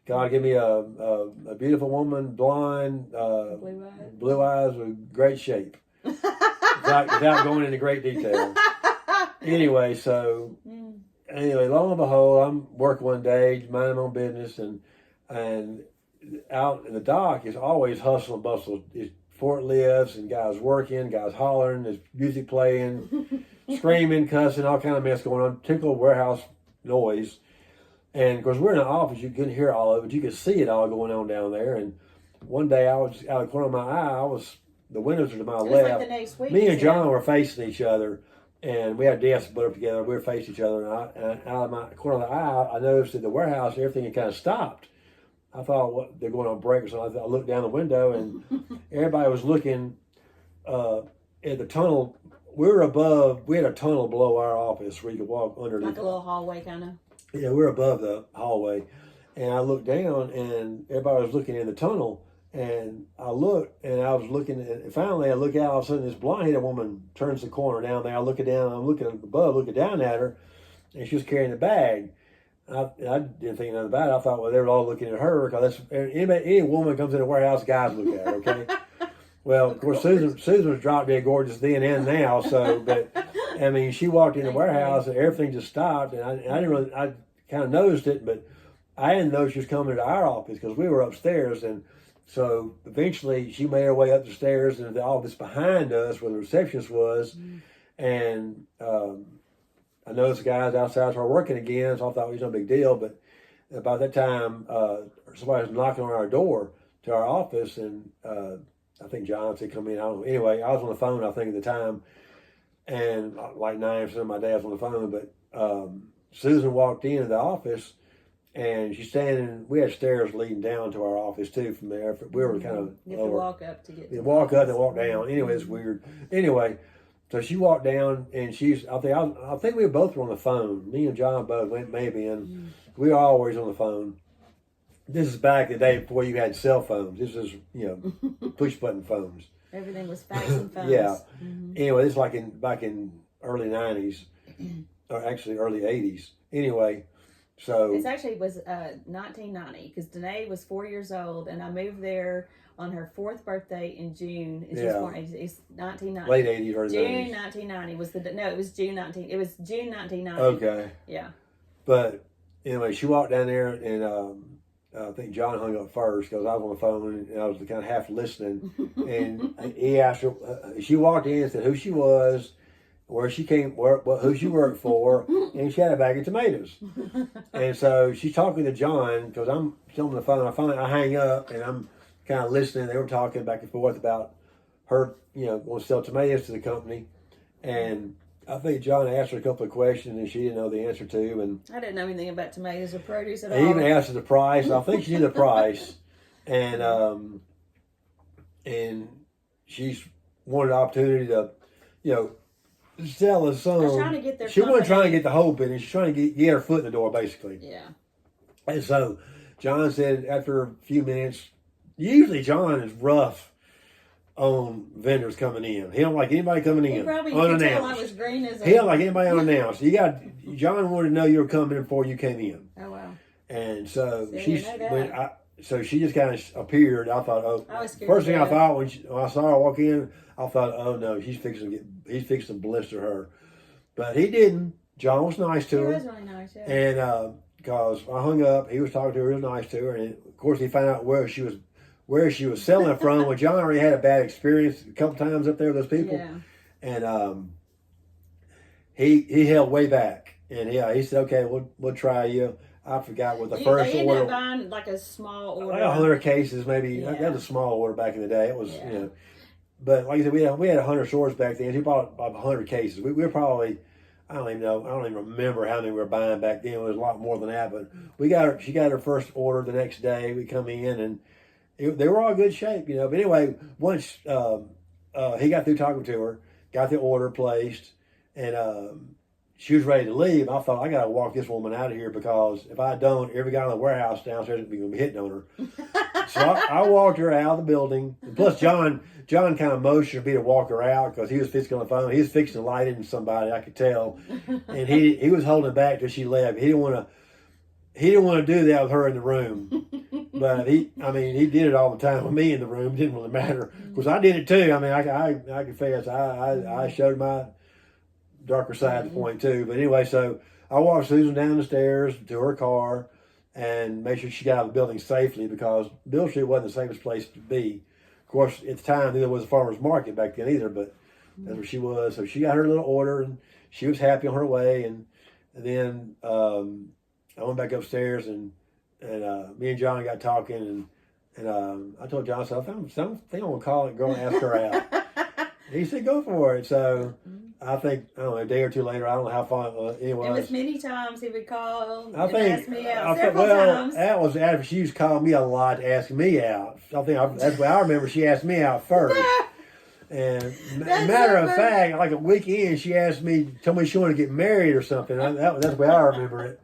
God, give me a beautiful woman, blonde, blue eyes with great shape, without going into great detail. Anyway, lo and behold, I'm working one day, minding my own business, and out in the dock is always hustle and bustle. It's forklifts and guys working, guys hollering, there's music playing, screaming, cussing, all kind of mess going on. Typical warehouse noise. And of course, we're in an office, you couldn't hear all of it. You could see it all going on down there. And one day, I was out of the corner of my eye. The windows are to my left. Like the next week, me and John were facing each other, and we had desks put up together. We were facing each other, and out of my corner of the eye, I noticed that the warehouse, everything had kind of stopped. I thought, they're going on break or something. I looked down the window, and everybody was looking at the tunnel. We had a tunnel below our office where you could walk underneath. Like a little hallway, kind of. Yeah, we're above the hallway, and I looked down, and everybody was looking in the tunnel, And I looked, and I was looking, and finally I look out, all of a sudden this blonde-headed woman turns the corner down there. I look down, I'm looking above, looking down at her, and she was carrying a bag. I didn't think nothing about it. I thought, well, they were all looking at her, because any woman comes in a warehouse, guys look at her, okay? Well, of course, Susan was drop dead gorgeous then and now, so, but, I mean, she walked in the warehouse, and everything just stopped, and I didn't really, I kind of noticed it, but I didn't know she was coming to our office, because we were upstairs, and so eventually she made her way up the stairs into the office behind us where the receptionist was. And I noticed the guys outside were working again, so I thought it was no big deal. But about that time, somebody was knocking on our door to our office, and I think John said come in. I don't know. Anyway, I was on the phone, I think, at the time, and like 90% of my day I was on the phone. But Susan walked into the office, and she's standing. We had stairs leading down to our office too from there. We were kind of you have to walk up to get. You walk up and walk down. Anyway, it's weird. Anyway, so she walked down, and she's. I think we both were on the phone. Me and John both went maybe, and we were always on the phone. This is back in the day before you had cell phones. This is push button phones. Everything was fax and phones. Yeah. Anyway, this is like back in early '90s, or actually early '80s. Anyway. So it actually was 1990 because Danae was 4 years old, and I moved there on her 4th birthday in June. It's just born, it's 1990. Late 80s, early 90s. June 1990 was the no. It was June 1990. Okay. Yeah. But anyway, she walked down there, and I think John hung up first because I was on the phone and I was kind of half listening. And he asked her. She walked in and said who she was, where she came, who she worked for, and she had a bag of tomatoes. And so she's talking to John, because I'm still on the phone. I hang up, and I'm kind of listening. They were talking back and forth about her, going to sell tomatoes to the company. And I think John asked her a couple of questions, and she didn't know the answer to. And I didn't know anything about tomatoes or produce at all. He even asked her the price. I think she knew the price. And she's wanted the opportunity to, sell us some. I was trying to get their She wasn't company. trying to get the whole business. She's trying to get her foot in the door, basically. Yeah. And so John said after a few minutes, usually John is rough on vendors coming in. He don't like anybody coming in Probably unannounced. could tell I was green as a... He don't like anybody unannounced. John wanted to know you were coming before you came in. Oh, wow. And so I so she just kind of appeared. I thought, I was scared first to thing I death. thought when I saw her walk in, I thought, oh no, he's fixing to blister her. But he didn't. John was nice to her. He was really nice, yeah. And because I hung up, he was talking to her, real nice to her, and of course he found out where she was selling it from. Well, John already had a bad experience a couple times up there with those people, Yeah. and he held way back, and he said, okay, we'll try you. I forgot what the first They ended order. up buying like a small order. Like 100 cases, maybe. Yeah. That was a small order back in the day. It was, Yeah. But like I said, we had 100 stores back then. He bought about 100 cases. We were probably, I don't even know. I don't even remember how many we were buying back then. It was a lot more than that. But she got her first order the next day. We come in, and they were all in good shape, But anyway, once he got through talking to her, got the order placed, and she was ready to leave. I thought, I got to walk this woman out of here, because if I don't, every guy in the warehouse downstairs is going to be hitting on her. So I walked her out of the building. And plus, John kind of motioned me to walk her out, because he was fixing on the phone. He was fixing to light into somebody, I could tell. And he was holding back till she left. He didn't want to do that with her in the room. But he did it all the time with me in the room. It didn't really matter. Because I did it too. I confess, I showed my darker side to point too. But anyway, so I walked Susan down the stairs to her car and made sure she got out of the building safely, because Bill Street wasn't the safest place to be. Of course, at the time, there was a farmer's market back then either, but that's where she was. So she got her little order, and she was happy on her way. And then I went back upstairs, and me and John got talking, and I told John, I said, I think I'm going to call it, go and ask her out. He said, go for it. So I think, I don't know, a day or two later, I don't know how far it was. It was many times he would call and think, ask me out several times. That was after she used to call me a lot to ask me out. That's why I remember she asked me out first. And matter of fact, like a weekend, she asked me, told me she wanted to get married or something. That's the way I remember it.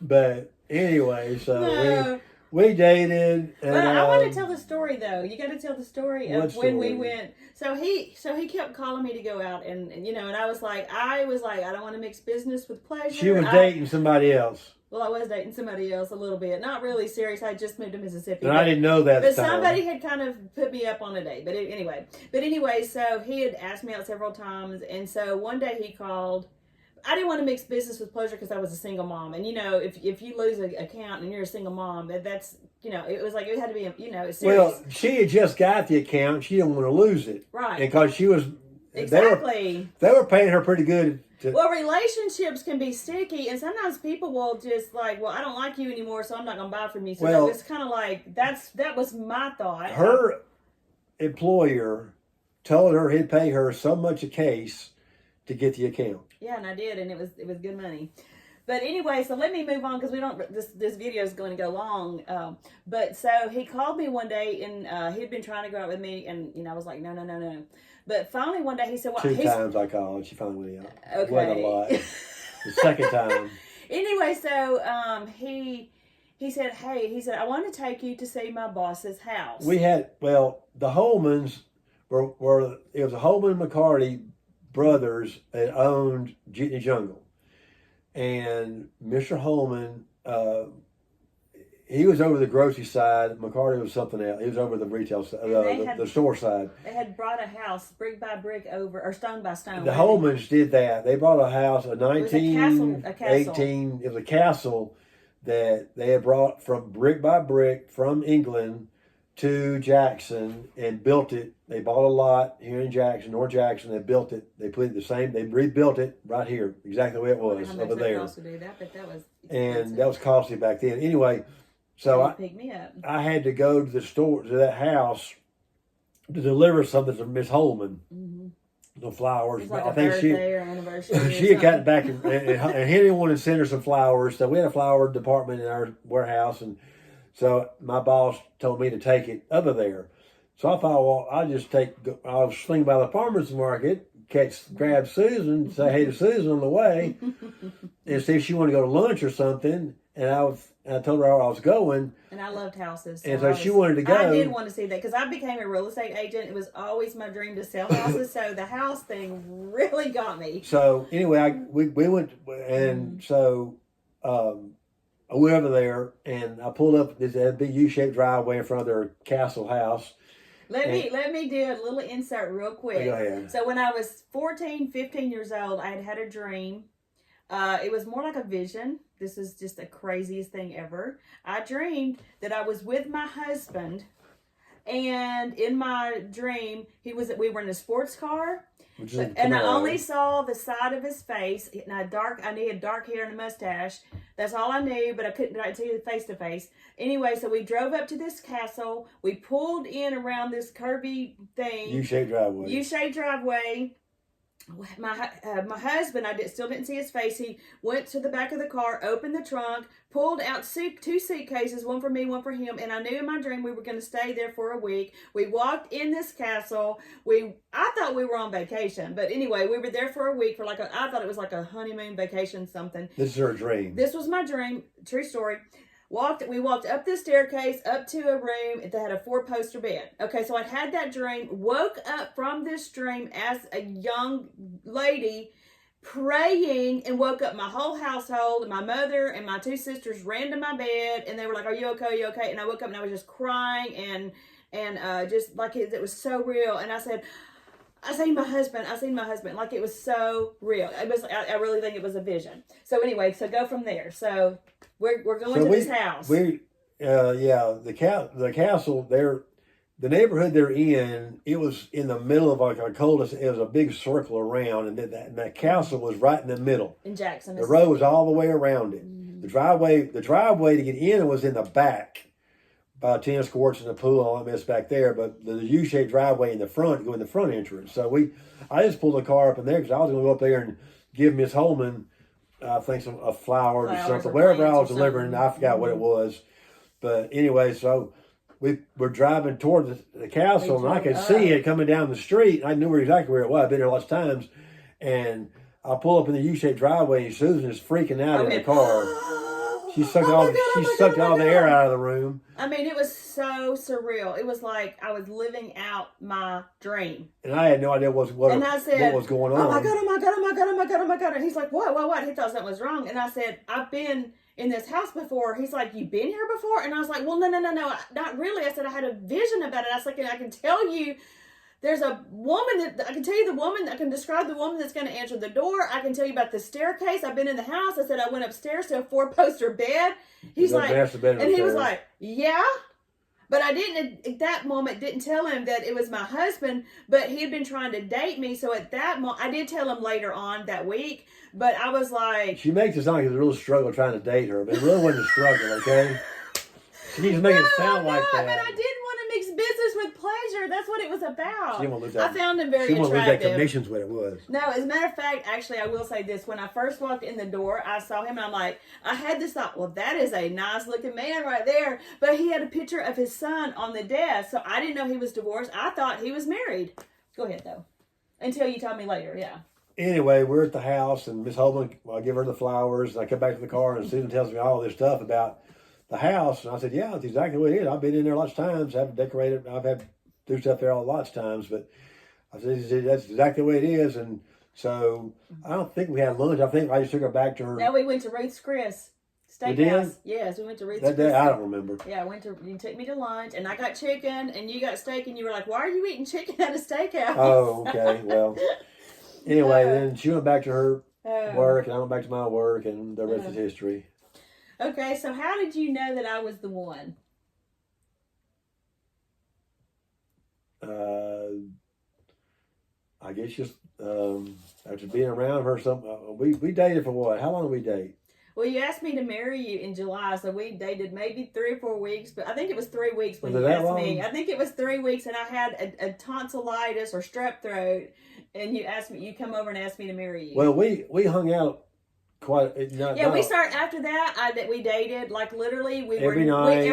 But anyway, so we dated. And, But I want to tell the story though. You got to tell the story of what when we story? went. So he kept calling me to go out, and you know, and I was like, I don't want to mix business with pleasure. She was dating somebody else. Well, I was dating somebody else a little bit, not really serious. I just moved to Mississippi, And I didn't know that. but somebody had kind of put me up on a date. But anyway, so he had asked me out several times, and so one day he called. I didn't want to mix business with pleasure because I was a single mom, and you know, if you lose an account and you're a single mom, that's you know, it was like it had to be, you know, it's serious. Well, she had just got the account. She didn't want to lose it, Right. Because she was Exactly. They were paying her pretty good. Well, relationships can be sticky, and sometimes people will just like, well, I don't like you anymore, so I'm not going to buy from you. So Well, it's kind of like that was my thought. Her employer told her he'd pay her so much a case to get the account. Yeah, and I did, and it was good money. But anyway, so let me move on because we don't. This video is going to go long. But so he called me one day, and he'd been trying to go out with me, and you know I was like, no. But finally one day he said, well, Two times I called. She finally went out. Okay. Wasn't a lot. The second time. Anyway, so he said, hey, he said, I want to take you to see my boss's house. We had the Holmans were it was the Holman McCarty brothers that owned Jitney Jungle. And Mr. Holman, he was over the grocery side. McCarty was something else. He was over the retail side, the store side. They had brought a house brick by brick over, or stone by stone. The Holmans did that. They brought a house, a 1918. It was a castle that they had brought from brick by brick from England to Jackson and built it. They bought a lot here in Jackson, North Jackson. They built it. They put it the same. They rebuilt it right here, exactly the way it was over there. To do that, but that was and that was costly back then. Anyway, so pick me up. I had to go to the store to that house to deliver something to Miss Holman. Mm-hmm. The flowers. It was like I think birthday or anniversary. she had gotten back and Henry wanted to send her some flowers. So we had a flower department in our warehouse, and so my boss told me to take it over there. So I thought, well, I'll swing by the farmer's market, grab Susan, say hey to Susan on the way, and see if she wanted to go to lunch or something. And I told her where I was going. And I loved houses. And so she wanted to go. I did want to see that because I became a real estate agent. It was always my dream to sell houses. So the house thing really got me. So anyway, we went, and so I went over there, and I pulled up this big U-shaped driveway in front of their castle house. Let me do a little insert real quick. Go ahead. So when I was 14, 15 years old, I had a dream. It was more like a vision. This is just the craziest thing ever. I dreamed that I was with my husband, and in my dream, we were in a sports car, and I only saw the side of his face. And I knew he had dark hair and a mustache. That's all I knew, but I couldn't see the face to face. Anyway, so we drove up to this castle. We pulled in around this curvy thing. U-shaped driveway. U-shaped driveway. My husband, still didn't see his face. He went to the back of the car, opened the trunk, pulled out two suitcases, one for me, one for him, and I knew in my dream we were going to stay there for a week. We walked in this castle. I thought we were on vacation, but anyway, we were there for a week I thought it was like a honeymoon vacation something. This is her dream. This was my dream, true story. We walked up the staircase, up to a room that had a 4-poster bed. Okay, so I'd had that dream, woke up from this dream as a young lady praying, and woke up my whole household. My mother and my 2 sisters ran to my bed, and they were like, are you okay? Are you okay? And I woke up and I was just crying and just like it was so real. And I said, I seen my husband. Like it was so real. I really think it was a vision. So anyway, so go from there. So we're going to this house. The castle there, the neighborhood they're in, it was in the middle of like a cul-de-sac. It was a big circle around, and that castle was right in the middle. In Jackson. The road was all the way around it. Mm-hmm. The driveway to get in was in the back. By tennis courts and the pool, all that mess back there, but the U-shaped driveway in the front, go in the front entrance. So I just pulled the car up in there because I was going to go up there and give Miss Holman, I think, some flowers or something, wherever I was delivering. I forgot what it was, but anyway, so we were driving toward the castle, and I could see it coming down the street. I knew exactly where it was. I've been there lots of times, and I pull up in the U-shaped driveway, and Susan is freaking out in the car. She sucked Oh all my God, oh she my God, sucked oh my all the air God. out of the room. I mean, it was so surreal. It was like I was living out my dream. And I had no idea what And I what said, was going oh my on. God, oh my God, oh my God, oh my God, oh my God. And he's like, what? He thought something was wrong. And I said, I've been in this house before. He's like, you've been here before? And I was like, well, no, not really. I said, I had a vision about it. I was like, I can tell you, there's a woman that I can tell you I can describe the woman that's going to answer the door. I can tell you about the staircase. I've been in the house. I said, I went upstairs to a 4-poster bed. He's like, and he was like, yeah. But I didn't, at that moment, didn't tell him that it was my husband, but he had been trying to date me. So at that moment, I did tell him later on that week, but I was like. She makes it sound like it was a real struggle trying to date her, but it really wasn't a struggle, okay? She needs to make it sound like that. But I didn't want to mix business with pleasure. That's what it was about. She didn't want to lose that, I found him very she didn't attractive. want to lose that commission's what it was. No, as a matter of fact, actually, I will say this. When I first walked in the door, I saw him and I'm like, I had this thought, well, that is a nice looking man right there. But he had a picture of his son on the desk. So I didn't know he was divorced. I thought he was married. Go ahead, though. Until you told me later, yeah. Anyway, we're at the house and Miss Holman, I give her the flowers and I come back to the car and Susan tells me all this stuff about the house. And I said, yeah, that's exactly what it is. I've been in there lots of times. I haven't decorated. I've had do stuff there lots of times, but I said, that's exactly the way it is. And so I don't think we had lunch. I think I just took her back to her. No, we went to Ruth's Chris Steakhouse. Yes, we went to Ruth's That Chris. day, I don't remember. Yeah, you took me to lunch and I got chicken and you got steak and you were like, why are you eating chicken at a steakhouse? Oh, okay. Well, anyway, then she went back to her work and I went back to my work and the rest is history. Okay, so how did you know that I was the one? I guess just after being around her, we dated for what? How long did we date? Well, you asked me to marry you in July, so we dated maybe 3 or 4 weeks, but I think it was 3 weeks when you asked me. I think it was 3 weeks, and I had a tonsillitis or strep throat, and you asked me, you come over and asked me to marry you. Well, we hung out quite. We started after that. We dated like literally. We every were night.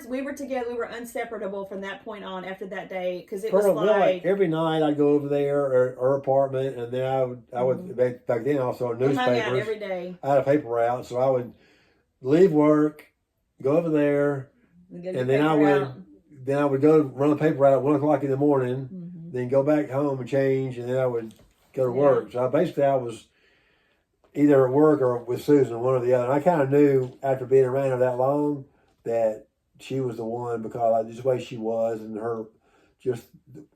we were together. We were inseparable from that point on. After that day, because it was like every night I'd go over there or her apartment, and then I would back then also newspapers. Hung out every day. I had a paper route, so I would leave work, go over there, and then I would go run a paper route at 1 o'clock in the morning. Mm-hmm. Then go back home and change, and then I would go to work. So I was either at work or with Susan, one or the other. And I kind of knew after being around her that long that she was the one because just the way she was and her just,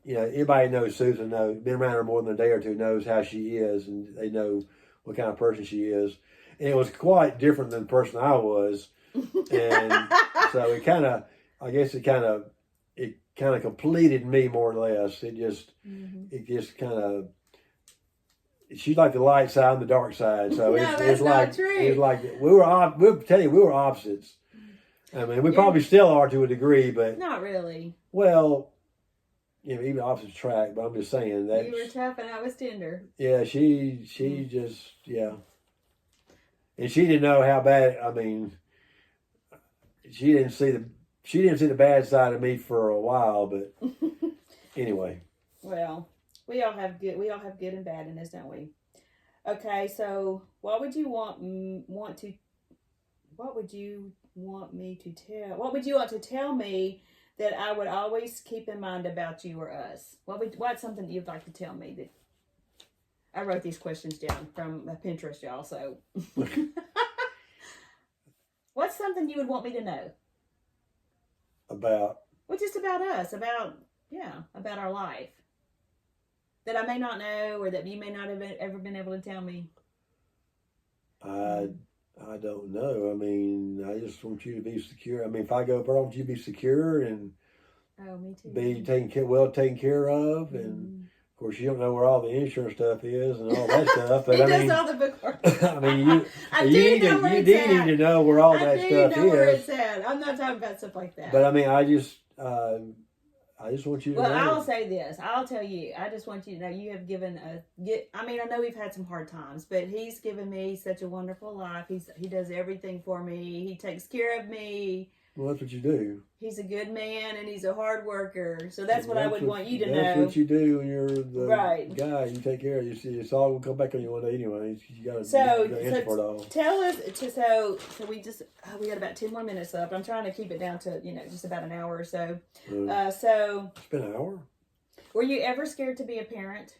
anybody knows Susan been around her more than a day or two knows how she is and they know what kind of person she is. And it was quite different than the person I was. And so it kind of completed me more or less. It just kind of, she's like the light side and the dark side. So it's like we were opposites. I mean, we probably still are to a degree, but not really. Well, even opposite track. But I'm just saying that you were tough and I was tender. Yeah, she just and she didn't know how bad. I mean, she didn't see the bad side of me for a while, but anyway. Well. We all have good and bad in us, don't we? Okay, so what would you want me to tell me that I would always keep in mind about you or us? What's something that you'd like to tell me that I wrote these questions down from Pinterest, y'all, so what's something you would want me to know? About? Well, just about us, about our life. That I may not know, or that you may not have ever been able to tell me. I don't know. I mean, I just want you to be secure. I mean, if I go over, I want you to be secure and me too. Be taken care of, and of course, you don't know where all the insurance stuff is and all that stuff. But he does all the bookwork. I mean, you need to know where all that stuff is. I do know where it's at. I'm not talking about stuff like that. But I mean, I just want you to know. Well, I'll say this. I'll tell you. I just want you to know you have given I mean, I know we've had some hard times, but he's given me such a wonderful life. He does everything for me. He takes care of me. Well, that's what you do. He's a good man and he's a hard worker. So that's what I would want you to know. That's what you do when you're the Right. guy. You take care of you. See, it's all gonna come back on you one day anyway. You gotta answer for it all. Tell us. So we got about 10 more minutes left. I'm trying to keep it down to just about an hour or so. So it's been an hour. Were you ever scared to be a parent?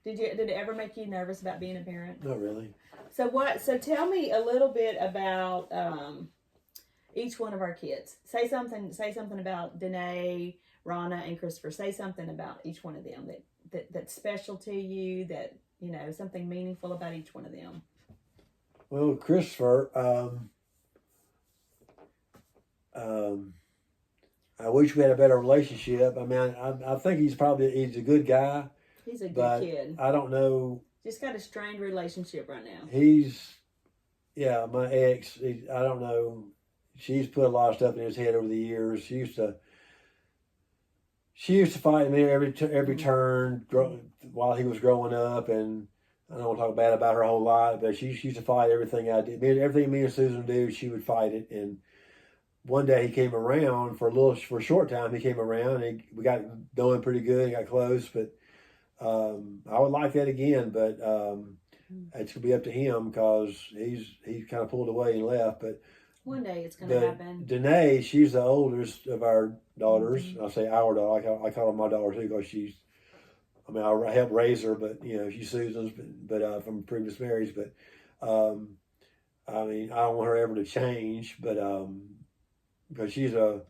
Did it ever make you nervous about being a parent? Not really. So tell me a little bit about each one of our kids. Say something about Danae, Rana, and Christopher. Say something about each one of them that's special to you, that something meaningful about each one of them. Well, Christopher, I wish we had a better relationship. I mean, I think he's a good guy. He's a good kid. I don't know. Just got a strained relationship right now. My ex, I don't know. She's put a lot of stuff in his head over the years. She used to fight me every turn while he was growing up, and I don't want to talk bad about her a whole lot, but she used to fight everything I did. Everything me and Susan do, she would fight it. And one day he came around for a short time. He came around, and we got going pretty good, got close. But I would like that again, but it's gonna be up to him because he's kind of pulled away and left. But one day it's going to happen. Danae, she's the oldest of our daughters. I say our daughter. I call her my daughter too because I helped raise her, but she's Susan's, but from previous marriage. But I don't want her ever to change, but because she's a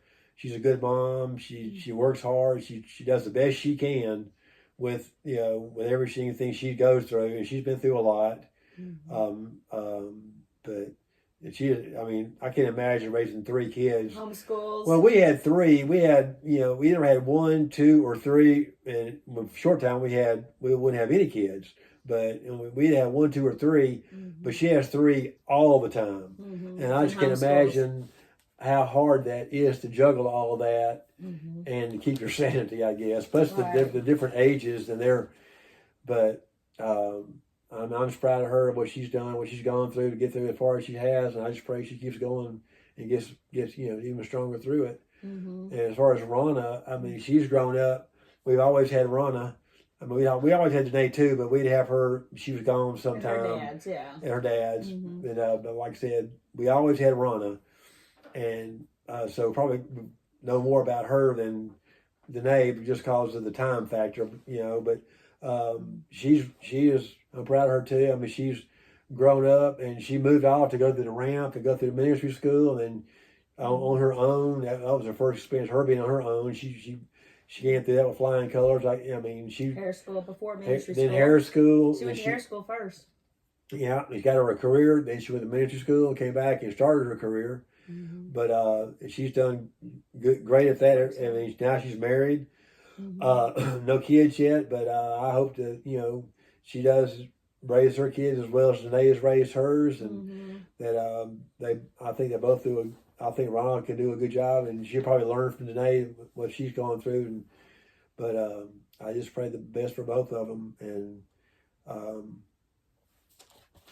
good mom. She works hard. She does the best she can with everything she goes through, and she's been through a lot. But I can't imagine raising 3 kids. Homeschools. Well, we had 3. We either had 1, 2, or 3. And with short time, we wouldn't have any kids. But we'd have 1, 2, or 3. But she has 3 all the time. And I just can't imagine how hard that is to juggle all of that and to keep your sanity, I guess. Plus the different ages but I'm just proud of her, what she's done, what she's gone through to get through as far as she has, and I just pray she keeps going and gets even stronger through it. And as far as Rana, she's grown up. We've always had Rana. We always had Danae too, but we'd have her. She was gone sometime. And her dad's, but like I said, we always had Rana, and so probably know more about her than Danae just because of the time factor, But she is. I'm proud of her too. She's grown up and she moved off to go to the ramp and go through the ministry school, and then on her own. That was her first experience. Her being on her own. She came through that with flying colors. She hair school before ministry school. Then hair school. She went to hair school first. Yeah, she got her a career. Then she went to ministry school and came back and started her career. But she's done great at that. Now she's married. No kids yet, but I hope that she does raise her kids as well as Danae has raised hers, and that I think they both do. I think Ronald can do a good job, and she'll probably learn from Danae what she's gone through. But I just pray the best for both of them, and I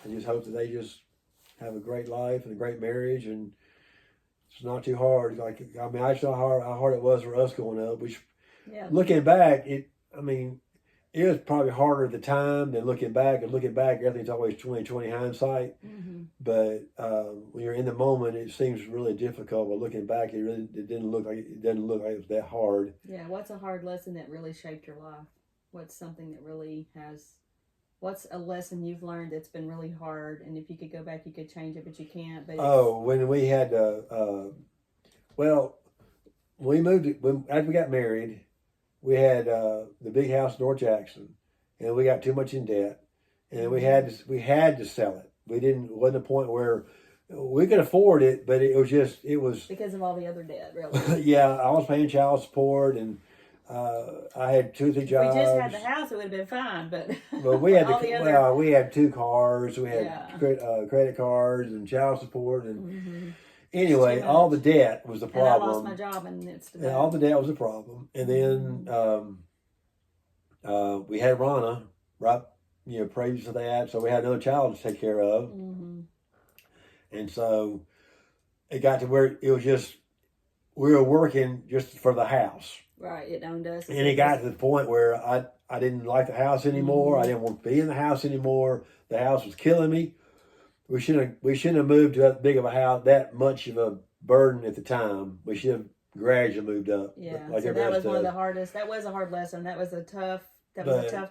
just hope that they just have a great life and a great marriage, and it's not too hard. I just know how hard it was for us growing up. Looking back, it was probably harder at the time than looking back. And looking back, everything's always 20/20 hindsight. But when you're in the moment, it seems really difficult. But looking back, it doesn't look like it was that hard. Yeah. What's a hard lesson that really shaped your life? What's something that really has? What's a lesson you've learned that's been really hard? And if you could go back, you could change it, but you can't. But when we had after we got married, we had the big house in North Jackson, and we got too much in debt, and we had to sell it. Wasn't a point where we could afford it, but it was because of all the other debt, really. Yeah, I was paying child support, and I had 2 or 3 jobs. If we just had the house, it would have been fine, but we had we had 2 cars, we had credit cards and child support, and anyway, all the debt was the problem. And I lost my job in the midst of that. All the debt was a problem, and then we had Rana, right? Previous to that, so we had another child to take care of, and so it got to where it was just we were working just for the house. Right, it owned us. And it got to the point where I didn't like the house anymore. I didn't want to be in the house anymore. The house was killing me. We shouldn't have moved to that big of a house, that much of a burden at the time. We should have gradually moved up. Yeah, like so that was one of does. the hardest. That was a hard lesson. That was a tough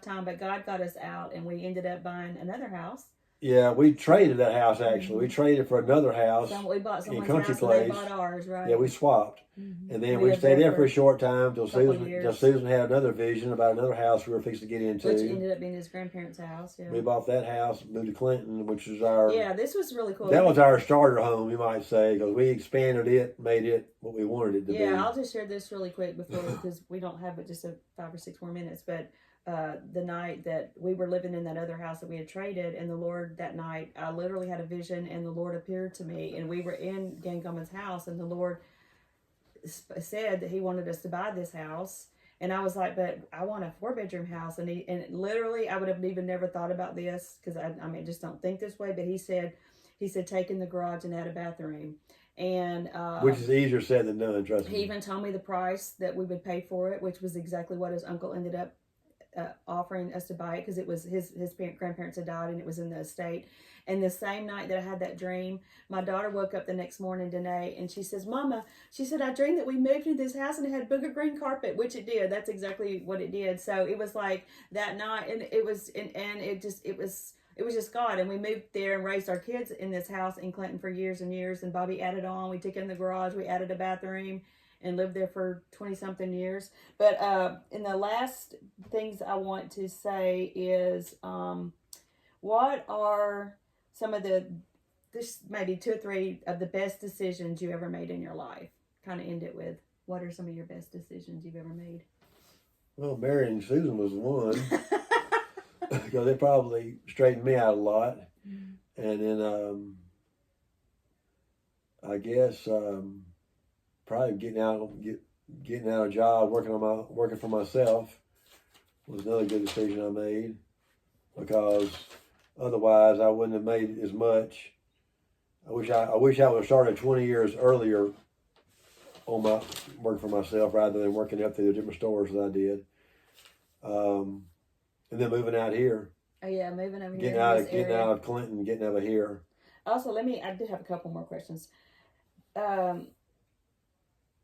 time, but God got us out, and we ended up buying another house. Yeah, we traded that house actually. We traded for another house. We bought someone's Country house Place. and they bought ours, right? Yeah, we swapped. And then we stayed there for a short time till Susan had another vision about another house we were fixing to get into. Which ended up being his grandparents' house, yeah. We bought that house, moved to Clinton, which was our... Yeah, this was really cool. That was our starter home, you might say, because we expanded it, made it what we wanted it to be. Yeah, I'll just share this really quick before, because we don't have but just 5 or 6 more minutes, but... the night that we were living in that other house that we had traded, and the Lord that night, I literally had a vision, and the Lord appeared to me, and we were in Gangoman's house, and the Lord said that He wanted us to buy this house, and I was like, but I want a 4-bedroom house, and literally, I would have even never thought about this, because I just don't think this way, but He said, take in the garage and add a bathroom. And which is easier said than done, trust me. He even told me the price that we would pay for it, which was exactly what his uncle ended up offering us to buy it, because it was his grandparents had died and it was in the estate. And the same night that I had that dream, my daughter woke up the next morning, Danae, and she says, Mama, she said, I dreamed that we moved into this house and it had booger green carpet, which it did. That's exactly what it did. So it was like that night, and it was just God. And we moved there and raised our kids in this house in Clinton for years and years. And Bobby added on. We took in the garage. We added a bathroom and lived there for 20-something years. But in the last things I want to say is, what are some of this maybe 2 or 3 of the best decisions you ever made in your life? Kind of end it with, what are some of your best decisions you've ever made? Well, marrying Susan was one, because it probably straightened me out a lot. And then I guess probably getting out of a job, working for myself was another good decision I made, because otherwise I wouldn't have made as much. I wish I would have started 20 years earlier on my working for myself rather than working up through the different stores that I did. And then moving out here. Oh yeah, moving over getting here. Getting out of Clinton, getting over here. Also, I did have a couple more questions.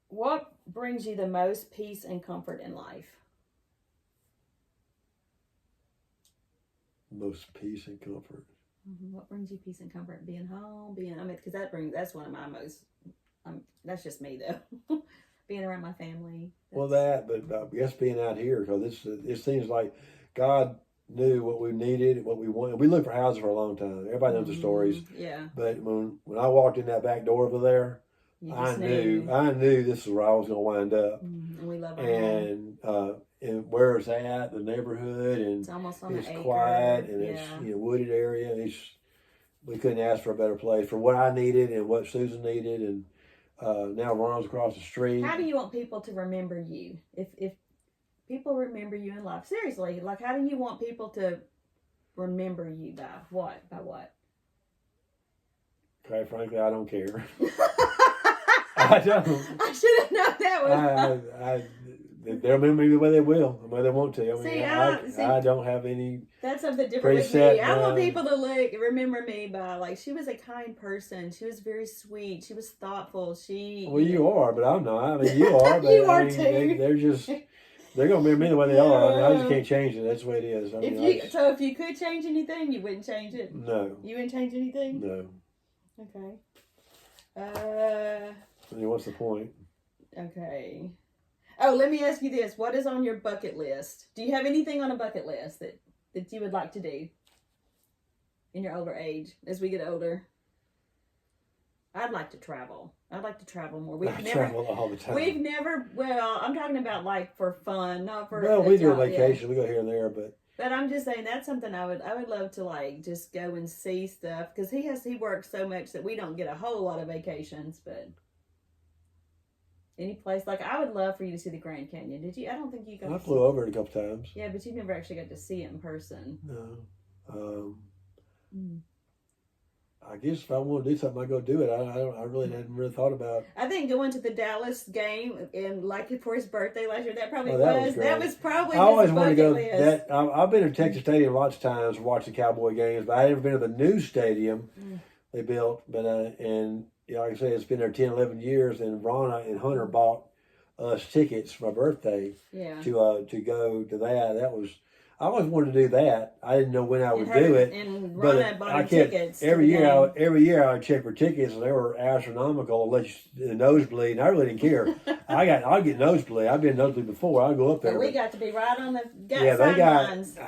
What brings you the most peace and comfort in life? Most peace and comfort. What brings you peace and comfort? Being home, because that's one of my most. That's just me though. Being around my family. Well, but I guess being out here, because it seems like God knew what we needed, what we wanted. We looked for houses for a long time. Everybody knows the stories. Yeah. But when I walked in that back door over there, I knew this is where I was going to wind up. And we love our home. And where it's at, the neighborhood, and it's almost on an acre. Quiet, and it's wooded area. We couldn't ask for a better place for what I needed and what Susan needed, and now Ronald's across the street. How do you want people to remember you? If people remember you in life, seriously, like how do you want people to remember you by what? By what? Quite frankly, I don't care. I don't. I should have known that one. They'll remember me the way they will, the way they want to. I don't have any. That's something different with me. I want people to remember me by she was a kind person. She was very sweet. She was thoughtful. Well, you are, but I'm not. I mean, you are. But you are too. They're gonna remember me the way they are. I just can't change it. That's the way it is. So if you could change anything, you wouldn't change it. No. You wouldn't change anything. No. Okay. I mean, what's the point? Okay. Oh, let me ask you this. What is on your bucket list? Do you have anything on a bucket list that you would like to do in your older age, as we get older? I'd like to travel. I'd like to travel more. Travel all the time. I'm talking about for fun, not for... Well, we do a vacation. We go here and there, but... But I'm just saying that's something I would love to just go and see stuff, because he works so much that we don't get a whole lot of vacations, but... Any place, I would love for you to see the Grand Canyon. Did you? I don't think you got. I flew over it a couple times. Yeah, but you never actually got to see it in person. No. I guess if I want to do something, I go do it. I really hadn't really thought about. I think going to the Dallas game and like it for his birthday last year, that probably That was great. probably I always his wanted to bucket go. list. I've been to Texas Stadium lots of times watching Cowboy games, but I had never been to the new stadium they built. But and like I say, it's been there 10, 11 years, and Ronna and Hunter bought us tickets for my birthday Yeah. to go to that. That was. I always wanted to do that. I didn't know when I would And her do it. And But Ronna bought I him kept tickets. every to the year. game. Every year I would check for tickets, and they were astronomical. Unless the nosebleed, and I really didn't care. I'd get nosebleed. I've been nosebleed before. I'd go up there. But we got to be right on the Yeah, they sidelines.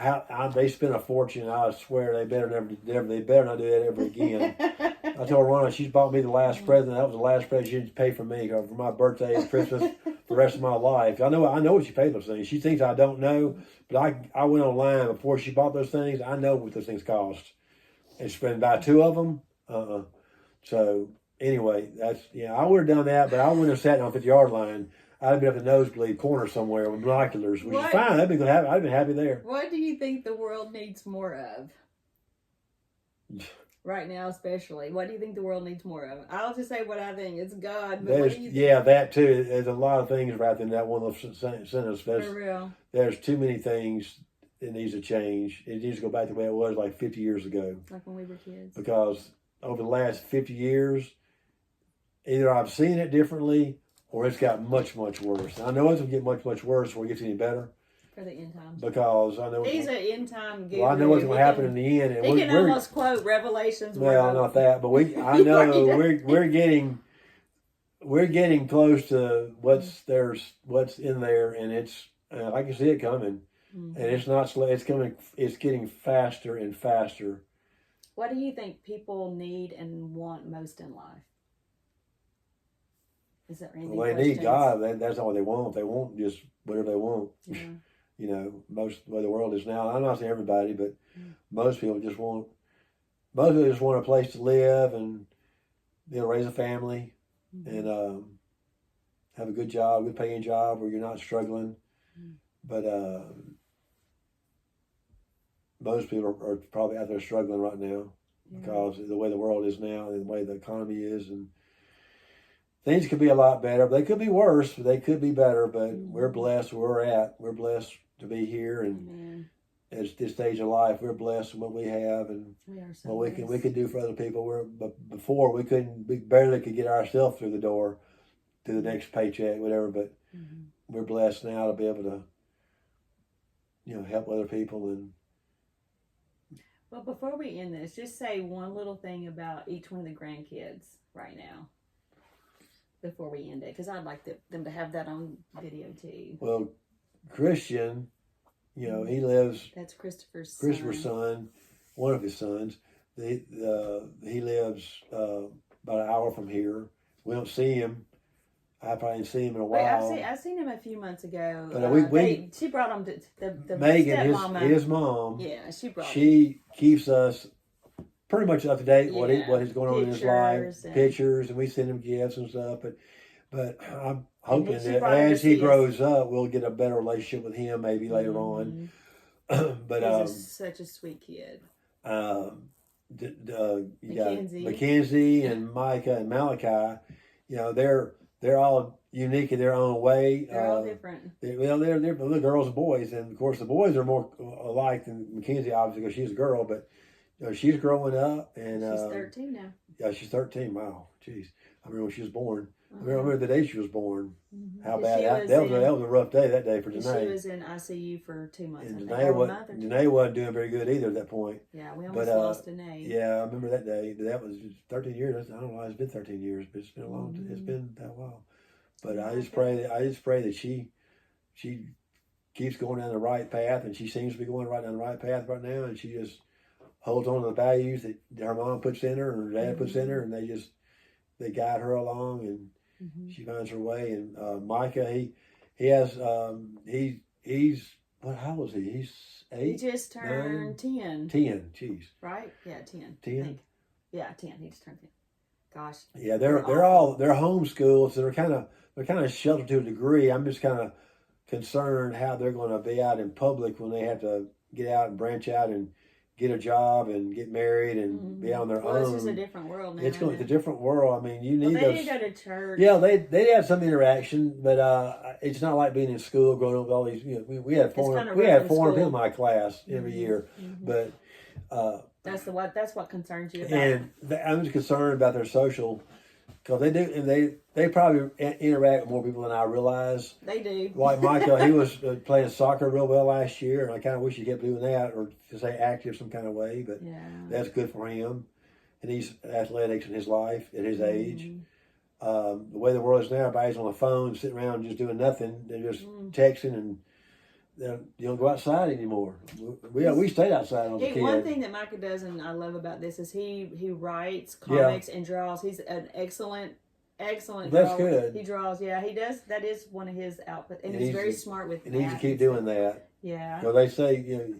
they spent a fortune. I swear they better they better not do that ever again. I told Ronna she's bought me the last present. That was the last present she didn't pay for me for my birthday and Christmas for the rest of my life. I know what she paid those things. She thinks I don't know, but I went online before she bought those things. I know what those things cost. And she spent buy two of them. So anyway, I would have done that, but I wouldn't have sat on the 50-yard line. I'd have been at the nosebleed corner somewhere with binoculars, which is fine. I'd been happy there. What do you think the world needs more of? Right now, especially. What do you think the world needs more of? I'll just say what I think. It's God. But what do you think? That too. There's a lot of things wrapped in that one little sentence. For real. There's too many things that needs to change. It needs to go back to the way it was like 50 years ago. Like when we were kids. Because over the last 50 years, either I've seen it differently or it's got much, much worse. And I know it's going to get much, much worse before it gets any better. For the end times. Because I know he's an end time guru. Well, I know what's going to happen in the end. And he can almost quote Revelations. Well, not that, but I know we're getting close to what's in there, and it's I can see it coming, and it's not slow. It's coming. It's getting faster and faster. What do you think people need and want most in life? Is there any? Well, they need God. That's all they want. They want just whatever they want. Yeah. You know, most the way the world is now. I'm not saying everybody, but most people just want a place to live and raise a family and have a good job, good paying job where you're not struggling. But most people are probably out there struggling right now because of the way the world is now and the way the economy is, and things could be a lot better. But they could be worse. But they could be better. But we're blessed where we're at. We're blessed to be here, and at this stage of life, we're blessed with what we have and what we can do for other people. But before we barely could get ourselves through the door to the next paycheck, whatever. But we're blessed now to be able to, help other people. And well, before we end this, just say one little thing about each one of the grandkids right now. Before we end it, because I'd like them to have that on video too. Well, Christian, he lives. That's Christopher's son, one of his sons. He lives about an hour from here. We don't see him. I probably didn't see him in a while. Wait, I seen him a few months ago. But she brought him to the Megan, stepmama. his mom. Yeah, she keeps us pretty much up to date what is going on in his life, pictures, and we send him gifts and stuff. But I'm hoping that as he grows up, we'll get a better relationship with him maybe later on. But he's such a sweet kid. You got Mackenzie and Micah and Malachi. They're all unique in their own way. They're all different. They're girls and boys, and of course the boys are more alike than Mackenzie, obviously, because she's a girl. But she's growing up, and she's 13 now. Yeah, she's 13. Wow, jeez. I remember when she was born. I remember the day she was born. How bad that was a rough day that day for Danae. She was in ICU for 2 months. And Danae wasn't doing very good either at that point. Yeah, we almost lost Danae. Yeah, I remember that day. But that was 13 years. I don't know why it's been 13 years, but it's been a long time. It's been that while. But I just pray that she keeps going down the right path, and she seems to be going right down the right path right now, and she just holds on to the values that her mom puts in her and her dad puts in her, and they guide her along, and she finds her way. And Micah, he's how old is he? He's 8. He just turned 10. 10, jeez. Right? Yeah, 10. 10? Yeah, 10. He just turned 10. Gosh. Yeah, they're homeschooled, so they're kind of sheltered to a degree. I'm just kind of concerned how they're going to be out in public when they have to get out and branch out and get a job and get married and be on their Well, own. it's just a different world now. It's isn't a it? different world. I mean, you need Well, they those. did go to church. Yeah, they have some interaction, but it's not like being in school, growing up with all these. We had It's 400 kinda we rough had in 400 people in school. my class every year, Mhm. but That's what concerns you about. and I'm just concerned about their social, because they do, and they probably interact with more people than I realize. They do. Like Michael, he was playing soccer real well last year, and I kind of wish he kept doing that, or to say active some kind of way. But Yeah. that's good for him, and he's athletics in his life at his age. Mhm. The way the world is now, everybody's on the phone, sitting around just doing nothing. They're just texting, and you don't go outside anymore. We stayed outside when I was a kid. One thing that Micah does, and I love about this, is he writes comics and draws. He's an excellent That's drawer. good. He draws. Yeah, he does. That is one of his outputs, and He he's needs very to- smart with. He needs to math keep and stuff. doing that. Yeah. Well, they say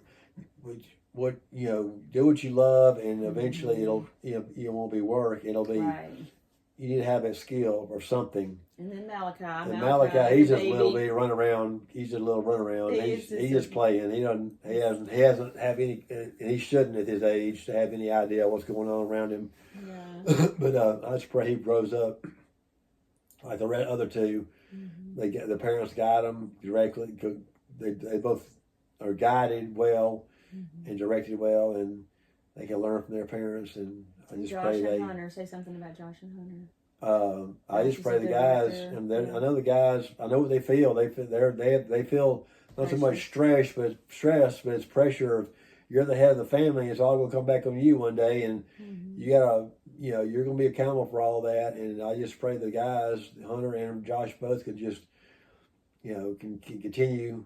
what do what you love, and eventually it won't be work. It'll be Right. you need to have that skill or something. And then Malachi. And Malachi, he's the just a little baby. bitty run around. He's just a little run around. He's He's just playing. He hasn't have any, and he shouldn't at his age to have any idea what's going on around him. Yeah. But I just pray he grows up like the other two. Mhm. The parents guide them directly. They both are guided well Mhm. and directed well, and they can learn from their parents. And I just Josh pray and they. Hunter. Say something about Josh and Hunter. I just Josh pray is a the good guys, actor. and Yeah. I know the guys. I know what they feel. They feel not so much stress, but it's pressure of you're the head of the family. It's all going to come back on you one day, and Mhm. you gotta, you're going to be accountable for all that. And I just pray the guys, Hunter and Josh, both could just, can continue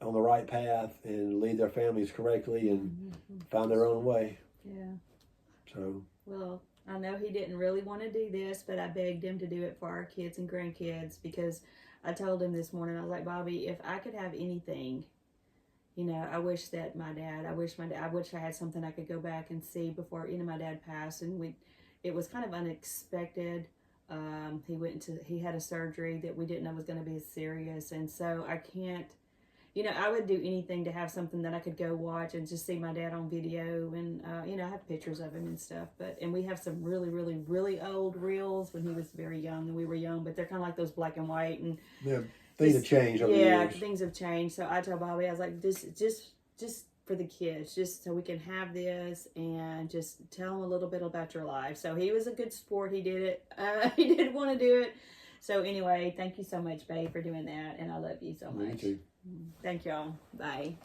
on the right path and lead their families correctly and Mhm. find their own way. Yeah. So Well, I know he didn't really want to do this, but I begged him to do it for our kids and grandkids because I told him this morning, I was like, Bobby, if I could have anything, I wish that I wish I had something I could go back and see before, my dad passed. And it was kind of unexpected. He had a surgery that we didn't know was going to be serious. And so I can't, I would do anything to have something that I could go watch and just see my dad on video. And, I have pictures of him and stuff. And we have some really, really, really old reels when he was very young and we were young, but they're kind of like those black and white. And yeah, things have changed over the years. Things have changed. So I told Bobby, I was like, just for the kids, just so we can have this and just tell them a little bit about your life. So he was a good sport. He did it. He did want to do it. So anyway, thank you so much, babe, for doing that. And I love you so much. Me too. Thank y'all. Bye.